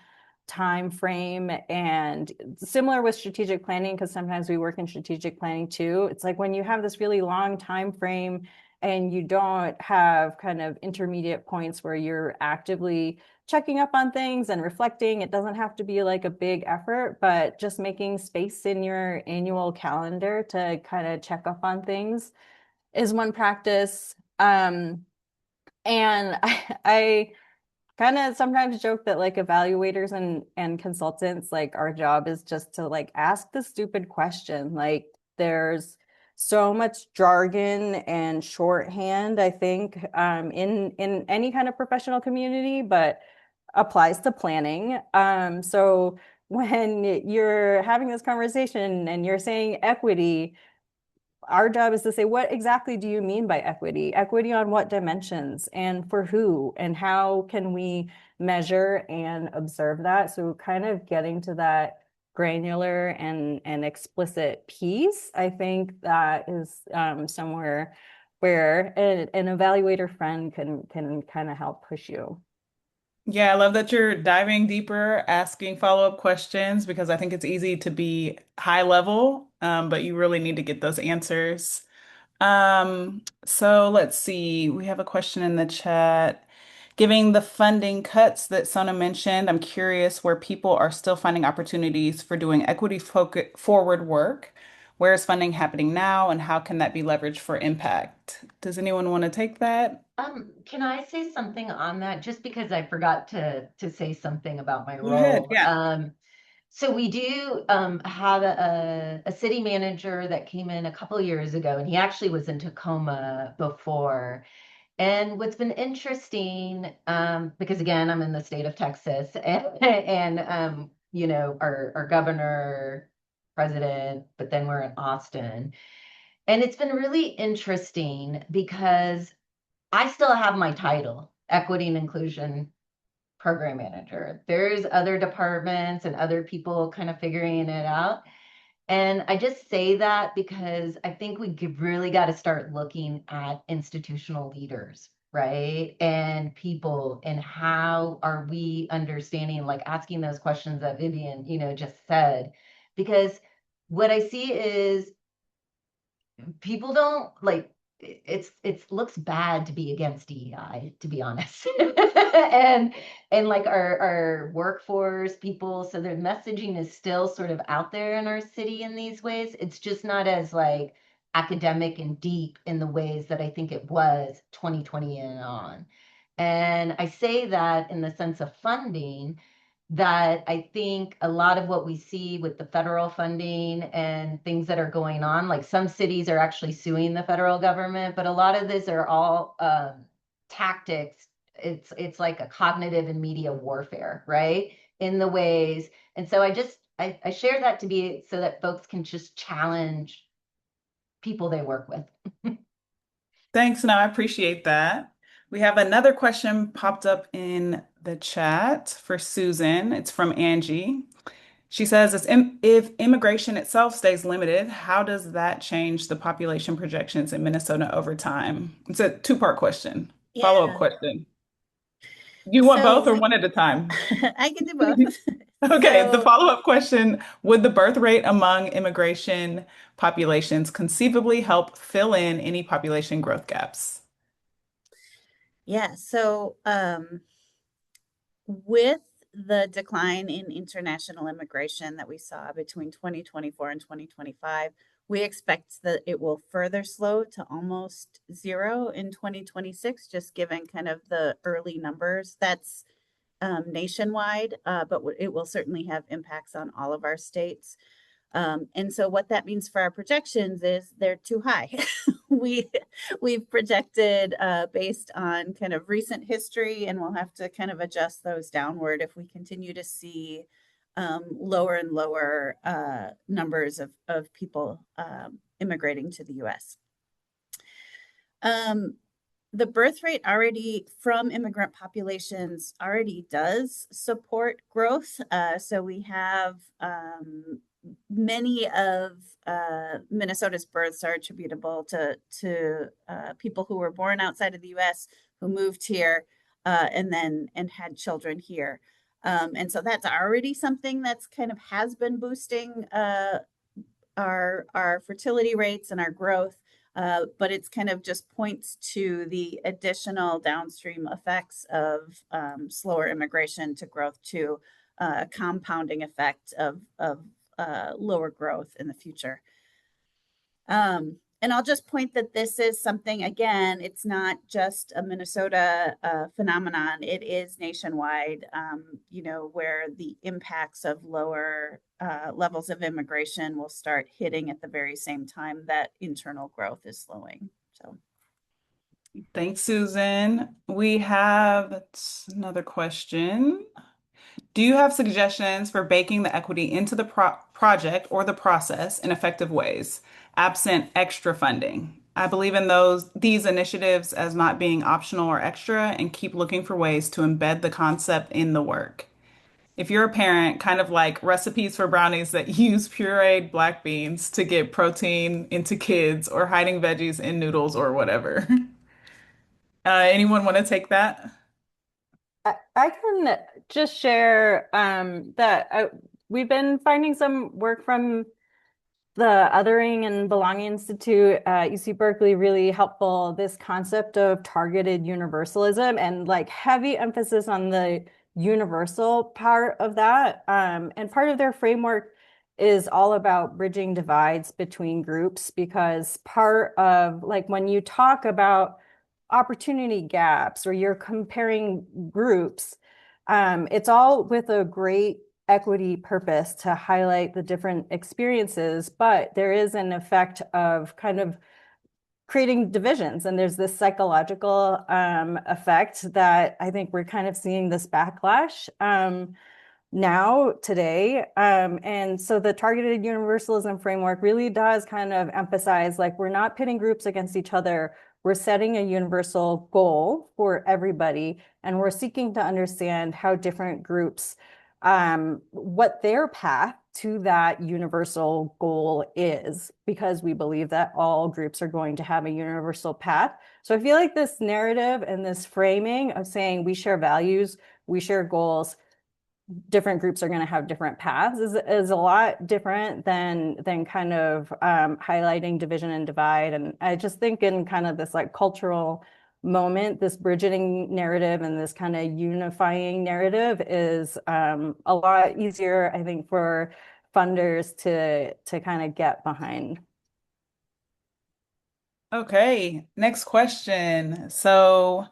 time frame, and similar with strategic planning, because sometimes we work in strategic planning too. It's like when you have this really long time frame and you don't have kind of intermediate points where you're actively checking up on things and reflecting. It doesn't have to be like a big effort, but just making space in your annual calendar to kind of check up on things is one practice. And I kind of sometimes joke that like evaluators and consultants, like our job is just to like ask the stupid question. Like there's so much jargon and shorthand, I think, in any kind of professional community, but applies to planning. So when you're having this conversation and you're saying equity, our job is to say, what exactly do you mean by equity? Equity on what dimensions and for who? And how can we measure and observe that? So kind of getting to that granular and explicit piece, I think that is somewhere where an evaluator friend can kind of help push you. Yeah, I love that you're diving deeper, asking follow-up questions because I think it's easy to be high level, but you really need to get those answers. So let's see. We have a question in the chat. Giving the funding cuts that Sona mentioned, I'm curious where people are still finding opportunities for doing equity forward work. Where is funding happening now, and how can that be leveraged for impact? Does anyone want to take that? Can I say something on that? Just because I forgot to say something about my Go ahead. role. Yeah. So we do have a city manager that came in a couple years ago, and he actually was in Tacoma before. And what's been interesting, because again, I'm in the state of Texas, and our governor, president, but then we're in Austin. And it's been really interesting because I still have my title, Equity and Inclusion Program Manager. There's other departments and other people kind of figuring it out. And I just say that because I think really got to start looking at institutional leaders, right? And people, and how are we understanding, like asking those questions that Vivian, just said. Because what I see is people don't like it looks bad to be against DEI, to be honest. and like our workforce people, so their messaging is still sort of out there in our city in these ways. It's just not as like academic and deep in the ways that I think it was 2020 and on. And I say that in the sense of funding, that I think a lot of what we see with the federal funding and things that are going on, like some cities are actually suing the federal government, but a lot of these are all tactics. It's like a cognitive and media warfare, right? In the ways. And so I share that to be so that folks can just challenge people they work with. Thanks. No, I appreciate that. We have another question popped up in the chat for Susan. It's from Angie. She says, if immigration itself stays limited, how does that change the population projections in Minnesota over time? It's a two-part question. Follow-up Yeah. question. You want both or So one at a time? I can do both. Okay, the So follow-up question, would the birth rate among immigration populations conceivably help fill in any population growth gaps? yeah, so with the decline in international immigration that we saw between 2024 and 2025, we expect that it will further slow to almost zero in 2026, just given kind of the early numbers. That's nationwide, but it will certainly have impacts on all of our states. And so what that means for our projections is they're too high. We've projected based on kind of recent history, and we'll have to kind of adjust those downward if we continue to see lower and lower numbers of people immigrating to the U.S. The birth rate already from immigrant populations already does support growth. So we have many of Minnesota's births are attributable to people who were born outside of the U.S., who moved here and had children here. And so that's already something that's kind of has been boosting our fertility rates and our growth. But it's kind of just points to the additional downstream effects of slower immigration to growth, to a compounding effect of lower growth in the future. And I'll just point that this is something, again, it's not just a Minnesota phenomenon. It is nationwide, where the impacts of lower levels of immigration will start hitting at the very same time that internal growth is slowing. So, thanks, Susan. We have another question. Do you have suggestions for baking the equity into the project or the process in effective ways, absent extra funding? I believe in these initiatives as not being optional or extra, and keep looking for ways to embed the concept in the work. If you're a parent, kind of like recipes for brownies that use pureed black beans to get protein into kids, or hiding veggies in noodles or whatever. Anyone want to take that? I can just share that we've been finding some work from the Othering and Belonging Institute at UC Berkeley really helpful. This concept of targeted universalism and like heavy emphasis on the universal part of that. And part of their framework is all about bridging divides between groups, because part of like when you talk about opportunity gaps or you're comparing groups, it's all with a great equity purpose to highlight the different experiences, but there is an effect of kind of creating divisions. And there's this psychological effect that I think we're kind of seeing this backlash now today. And so the targeted universalism framework really does kind of emphasize like we're not pitting groups against each other. We're setting a universal goal for everybody, and we're seeking to understand how different groups, what their path to that universal goal is, because we believe that all groups are going to have a universal path. So I feel like this narrative and this framing of saying we share values, we share goals, different groups are going to have different paths is a lot different than kind of highlighting division and divide. And I just think in kind of this like cultural moment, this bridging narrative and this kind of unifying narrative is a lot easier, I think, for funders to kind of get behind. Okay, next question. So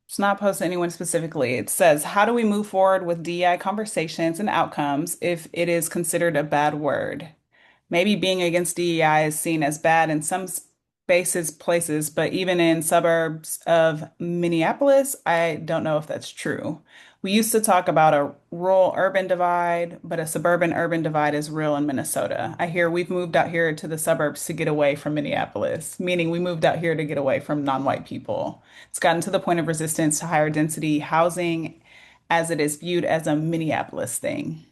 it's not posed to anyone specifically. It says, how do we move forward with DEI conversations and outcomes if it is considered a bad word? Maybe being against DEI is seen as bad in some spaces, places, but even in suburbs of Minneapolis, I don't know if that's true. We used to talk about a rural-urban divide, but a suburban-urban divide is real in Minnesota. I hear we've moved out here to the suburbs to get away from Minneapolis, meaning we moved out here to get away from non-white people. It's gotten to the point of resistance to higher density housing as it is viewed as a Minneapolis thing.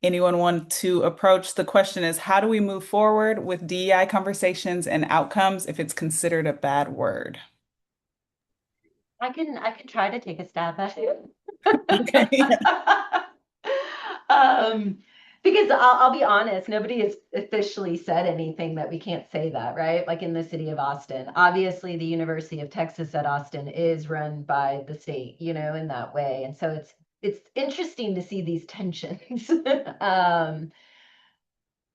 Anyone want to approach? The question is, how do we move forward with DEI conversations and outcomes if it's considered a bad word? I can try to take a stab at it. Okay. Because I'll be honest, nobody has officially said anything that we can't say that, right? Like in the city of Austin. Obviously, the University of Texas at Austin is run by the state, in that way. And so it's interesting to see these tensions.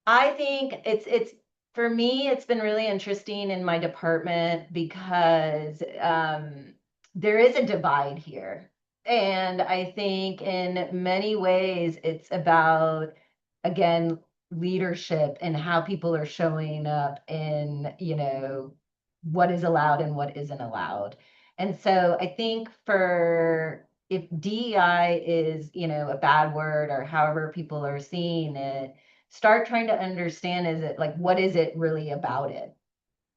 I think it's for me, it's been really interesting in my department because there is a divide here. And I think in many ways it's about, again, leadership and how people are showing up in, what is allowed and what isn't allowed. And so I think for if DEI is, a bad word or however people are seeing it, start trying to understand, is it like, what is it really about it?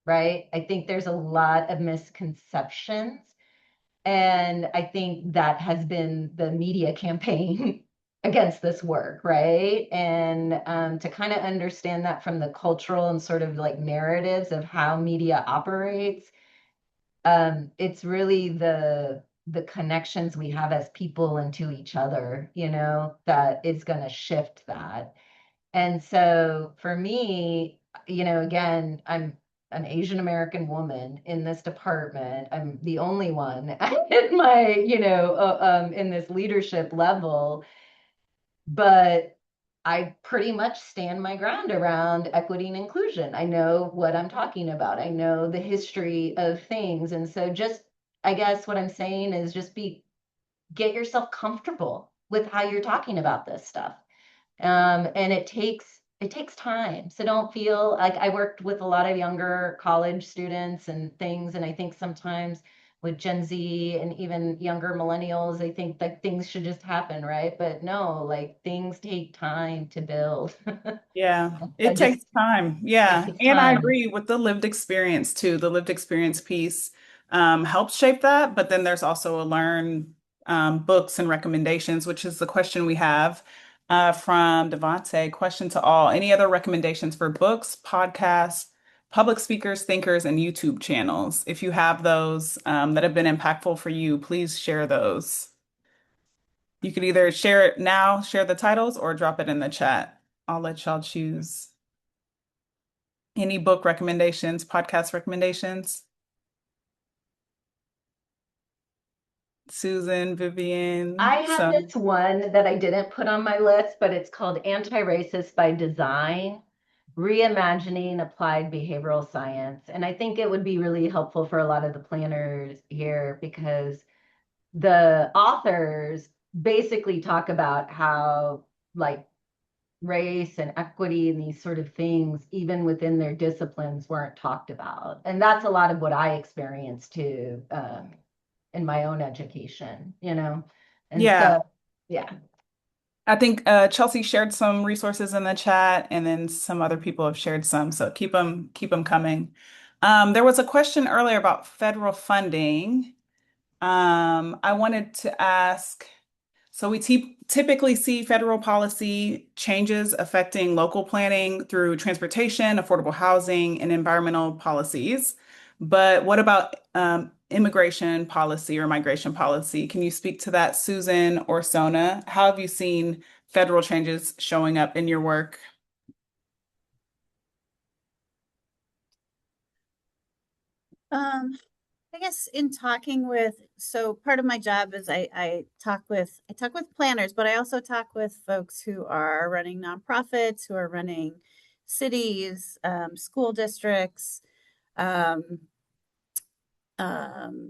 Right? I think there's a lot of misconceptions. And I think that has been the media campaign against this work, right? And to kind of understand that from the cultural and sort of like narratives of how media operates, it's really the connections we have as people and to each other, that is going to shift that. And so for me, again, I'm an Asian American woman in this department. I'm the only one at my, in this leadership level, but I pretty much stand my ground around equity and inclusion. I know what I'm talking about. I know the history of things. And so just, I guess what I'm saying is just get yourself comfortable with how you're talking about this stuff. And it takes time. So don't feel like I worked with a lot of younger college students and things. And I think sometimes with Gen Z and even younger millennials, they think that things should just happen, right? But no, like things take time to build. Yeah, I it just takes time. It Yeah. takes And I time. agree with the lived experience too. The lived experience piece helps shape that. But then there's also a learn books and recommendations, which is the question we have from Devante. Question to all. Any other recommendations for books, podcasts, public speakers, thinkers, and YouTube channels? If you have those that have been impactful for you, please share those. You could either share it now, share the titles, or drop it in the chat. I'll let y'all choose. Any book recommendations, podcast recommendations? Susan, I Vivian, have this one that I didn't put on my list, but it's called Anti-Racist by Design, Reimagining Applied Behavioral Science. And I think it would be really helpful for a lot of the planners here because the authors basically talk about how like race and equity and these sort of things, even within their disciplines, weren't talked about. And that's a lot of what I experienced too, in my own education, And yeah, so Yeah. I think Chelsea shared some resources in the chat, and then some other people have shared some. So keep them coming. There was a question earlier about federal funding. I wanted to ask, so we typically see federal policy changes affecting local planning through transportation, affordable housing, and environmental policies. But what about immigration policy or migration policy? Can you speak to that, Susan or Sona? How have you seen federal changes showing up in your work? I guess in talking with, so part of my job is I talk with planners, but I also talk with folks who are running nonprofits, who are running cities, school districts, um,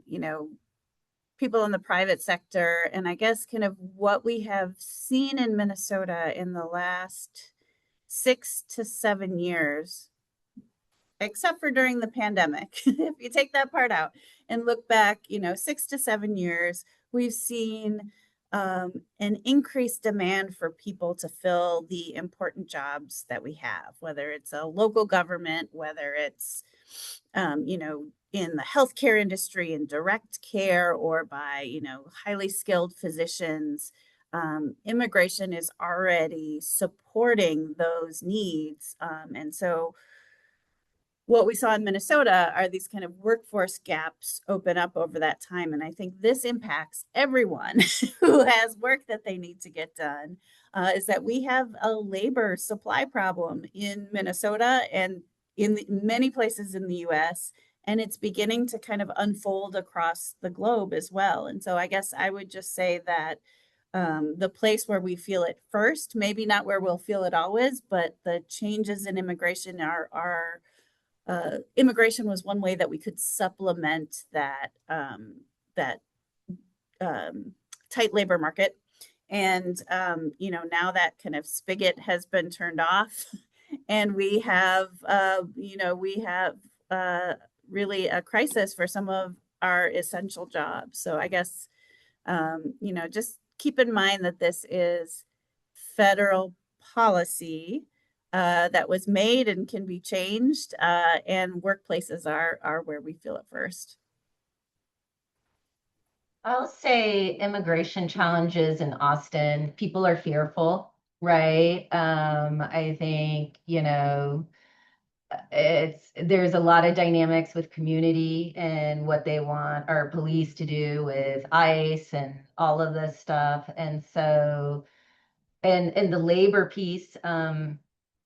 you know, people in the private sector. And I guess kind of what we have seen in Minnesota in the last 6 to 7 years, except for during the pandemic, if you take that part out and look back, 6 to 7 years, we've seen an increased demand for people to fill the important jobs that we have, whether it's a local government, whether it's, in the healthcare industry in direct care, or by, highly skilled physicians. Immigration is already supporting those needs. And so what we saw in Minnesota are these kind of workforce gaps open up over that time. And I think this impacts everyone who has work that they need to get done, is that we have a labor supply problem in Minnesota and in many places in the US. And it's beginning to kind of unfold across the globe as well. And so I guess I would just say that the place where we feel it first, maybe not where we'll feel it always, but the changes in immigration are immigration was one way that we could supplement that tight labor market. And now that kind of spigot has been turned off, and we have really a crisis for some of our essential jobs. So I guess just keep in mind that this is federal policy that was made and can be changed, and workplaces are where we feel it first. I'll say immigration challenges in Austin. People are fearful, right? I think, there's a lot of dynamics with community and what they want our police to do with ICE and all of this stuff. And so, and the labor piece,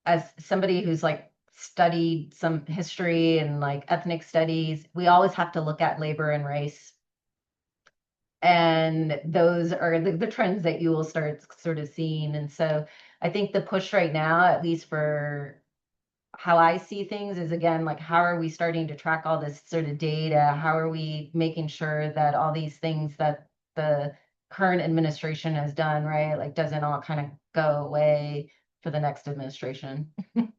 as somebody who's like studied some history and like ethnic studies, we always have to look at labor and race. And those are the trends that you will start sort of seeing. And so I think the push right now, at least for how I see things, is again, like, how are we starting to track all this sort of data? How are we making sure that all these things that the current administration has done, right, like, doesn't all kind of go away for the next administration? I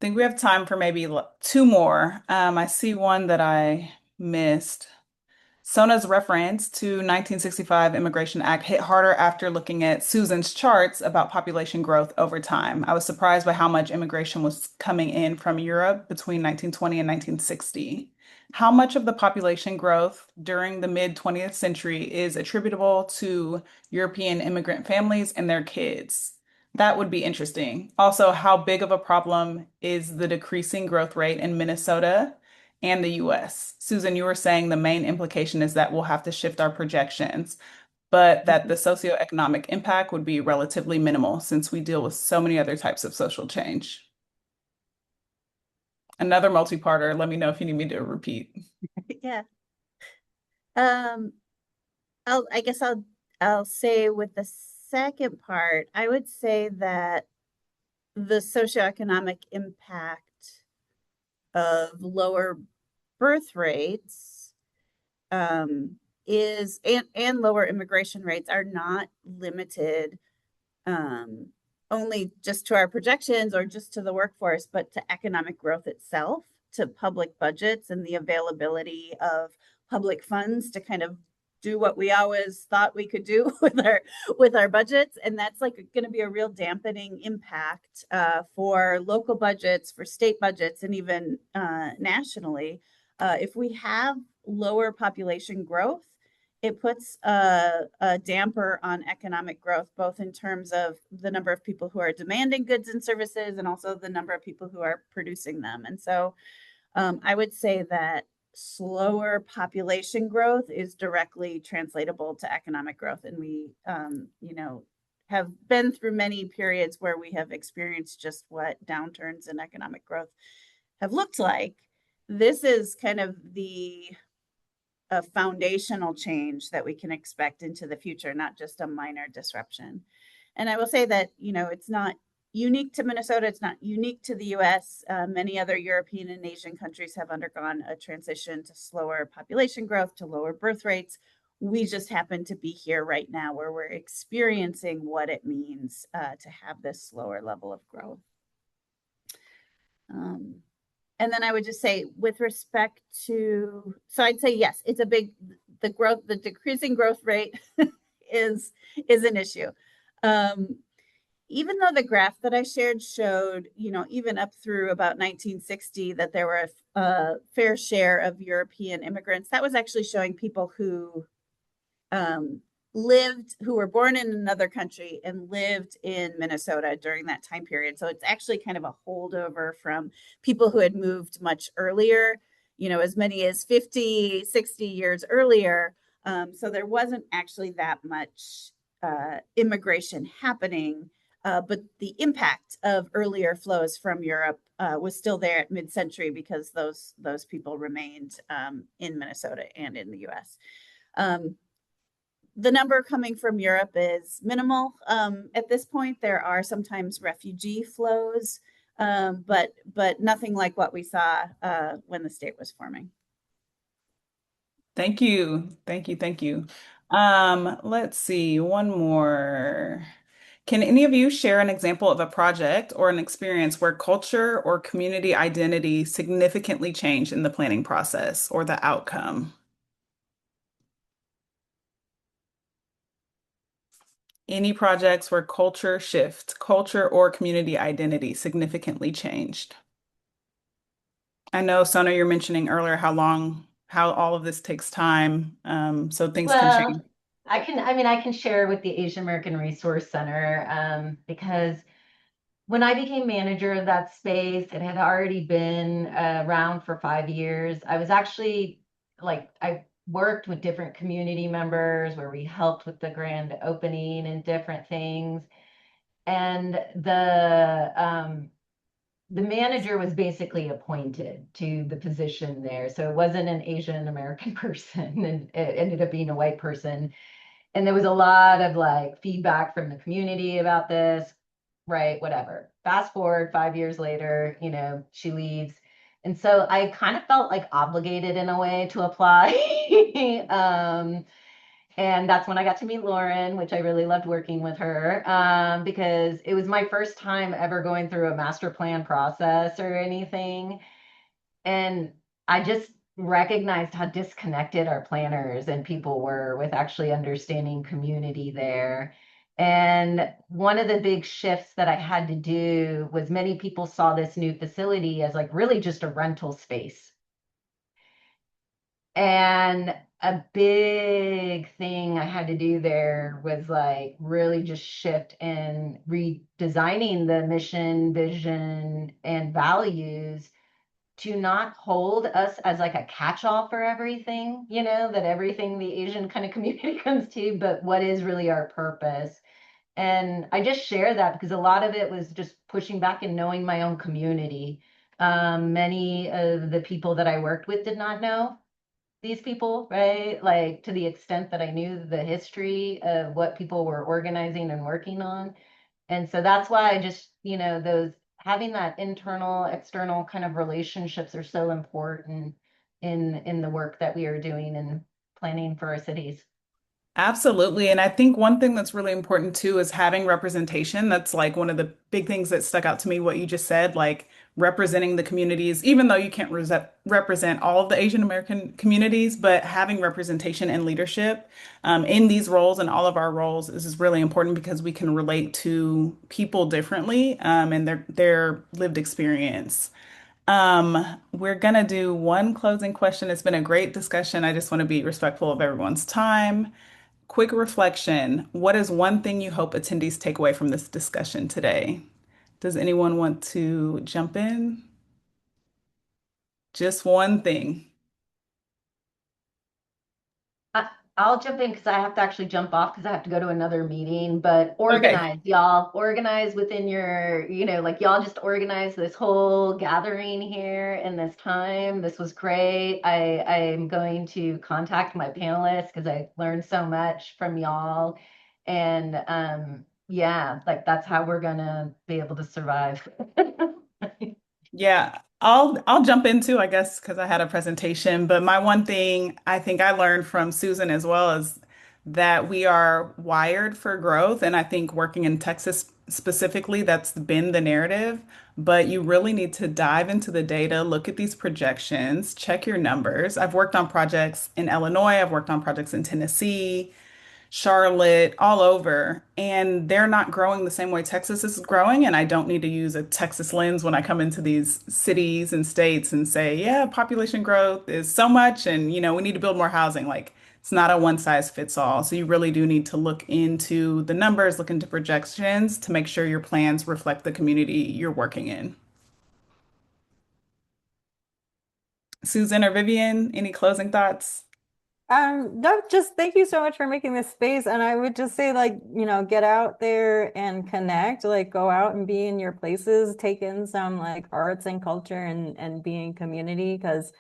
think we have time for maybe two more. I see one that I missed. Sona's reference to 1965 Immigration Act hit harder after looking at Susan's charts about population growth over time. I was surprised by how much immigration was coming in from Europe between 1920 and 1960. How much of the population growth during the mid 20th century is attributable to European immigrant families and their kids? That would be interesting. Also, how big of a problem is the decreasing growth rate in Minnesota and the US? Susan, you were saying the main implication is that we'll have to shift our projections, but that the socioeconomic impact would be relatively minimal since we deal with so many other types of social change. Another multi-parter. Let me know if you need me to repeat. Yeah. I guess I'll say with the second part, I would say that the socioeconomic impact of lower birth rates is and lower immigration rates are not limited only just to our projections or just to the workforce, but to economic growth itself, to public budgets and the availability of public funds to kind of do what we always thought we could do with our budgets, and that's like going to be a real dampening impact for local budgets, for state budgets, and even nationally. If we have lower population growth, it puts a damper on economic growth, both in terms of the number of people who are demanding goods and services, and also the number of people who are producing them. And so I would say that slower population growth is directly translatable to economic growth. And we, have been through many periods where we have experienced just what downturns in economic growth have looked like. This is kind of a foundational change that we can expect into the future, not just a minor disruption. And I will say that, it's not unique to Minnesota. It's not unique to the US. Many other European and Asian countries have undergone a transition to slower population growth, to lower birth rates. We just happen to be here right now where we're experiencing what it means to have this slower level of growth. And then I would just say, with respect to, so I'd say, yes, it's the decreasing growth rate is an issue. Even though the graph that I shared showed, even up through about 1960, that there were a fair share of European immigrants, that was actually showing people who who were born in another country and lived in Minnesota during that time period. So it's actually kind of a holdover from people who had moved much earlier, as many as 50, 60 years earlier. So there wasn't actually that much immigration happening. But the impact of earlier flows from Europe was still there at mid-century because those people remained in Minnesota and in the US. The number coming from Europe is minimal at this point. There are sometimes refugee flows, but nothing like what we saw when the state was forming. Thank you. Thank you. Thank you. Let's see, one more. Can any of you share an example of a project or an experience where culture or community identity significantly changed in the planning process or the outcome? Any projects where culture or community identity significantly changed? I know, Sona, you're mentioning earlier how all of this takes time, so things can change. I can share with the Asian American Resource Center because when I became manager of that space, it had already been around for 5 years. I was actually I worked with different community members where we helped with the grand opening and different things. And the manager was basically appointed to the position there. So it wasn't an Asian American person, and it ended up being a white person. And there was a lot of feedback from the community about this, right? Whatever. Fast forward 5 years later, she leaves. And so I kind of felt obligated in a way to apply. And that's when I got to meet Lauren, which I really loved working with her because it was my first time ever going through a master plan process or anything. And I just recognized how disconnected our planners and people were with actually understanding community there. And one of the big shifts that I had to do was many people saw this new facility as really just a rental space. And a big thing I had to do there was really just shift and redesigning the mission, vision, and values to not hold us as a catch-all for everything, that everything the Asian kind of community comes to, but what is really our purpose. And I just share that because a lot of it was just pushing back and knowing my own community. Many of the people that I worked with did not know these people, right? To the extent that I knew the history of what people were organizing and working on. And so that's why I just, those having that internal, external kind of relationships are so important in the work that we are doing and planning for our cities. Absolutely. And I think one thing that's really important too is having representation. That's like one of the big things that stuck out to me, what you just said, like representing the communities, even though you can't represent all of the Asian American communities, but having representation and leadership in these roles and all of our roles is really important because we can relate to people differently and their lived experience. We're gonna do one closing question. It's been a great discussion. I just want to be respectful of everyone's time. Quick reflection. What is one thing you hope attendees take away from this discussion today? Does anyone want to jump in? Just one thing. I, I'll jump in because I have to actually jump off because I have to go to another meeting. But Okay. organize, y'all. Organize within your, like y'all just organize this whole gathering here in this time. This was great. I'm going to contact my panelists because I learned so much from y'all. And yeah, like that's how we're gonna be able to survive. Yeah, I'll jump into, I guess, because I had a presentation. But my one thing I think I learned from Susan as well is that we are wired for growth. And I think working in Texas specifically, that's been the narrative. But you really need to dive into the data, look at these projections, check your numbers. I've worked on projects in Illinois, I've worked on projects in Tennessee. Charlotte, all over, and they're not growing the same way Texas is growing. And I don't need to use a Texas lens when I come into these cities and states and say, yeah, population growth is so much, and we need to build more housing. Like it's not a one size fits all. So you really do need to look into the numbers, look into projections to make sure your plans reflect the community you're working in. Susan or Vivian, any closing thoughts? No, just thank you so much for making this space. And I would just say, like, get out there and connect, like go out and be in your places, take in some like arts and culture and be in community because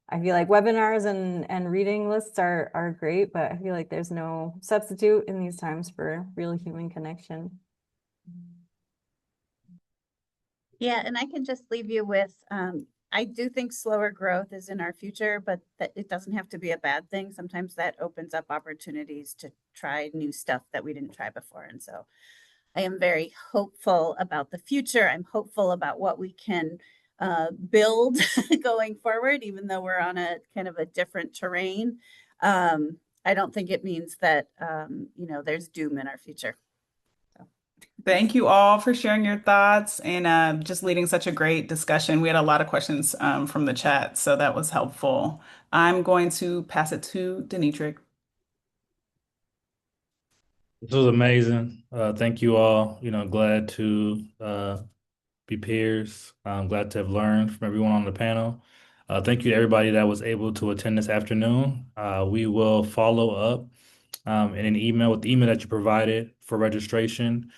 I feel like webinars and reading lists are great, but I feel like there's no substitute in these times for real human connection. Yeah, and I can just leave you with I do think slower growth is in our future, but that it doesn't have to be a bad thing. Sometimes that opens up opportunities to try new stuff that we didn't try before. And so I am very hopeful about the future. I'm hopeful about what we can build going forward, even though we're on a kind of a different terrain. I don't think it means that there's doom in our future. Thank you all for sharing your thoughts and just leading such a great discussion. We had a lot of questions from the chat, so that was helpful. I'm going to pass it to Denitrik. This was amazing. Thank you all. Glad to be peers. I'm glad to have learned from everyone on the panel. Thank you to everybody that was able to attend this afternoon. We will follow up in an email with the email that you provided for registration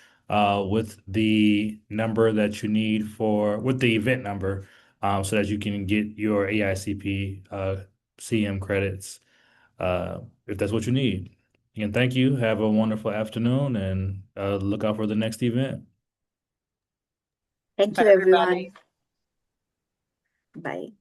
with the number that you need with the event number so that you can get your AICP CM credits if that's what you need. Again, thank you. Have a wonderful afternoon and look out for the next event. Thank Bye, you, everyone. everybody. Bye.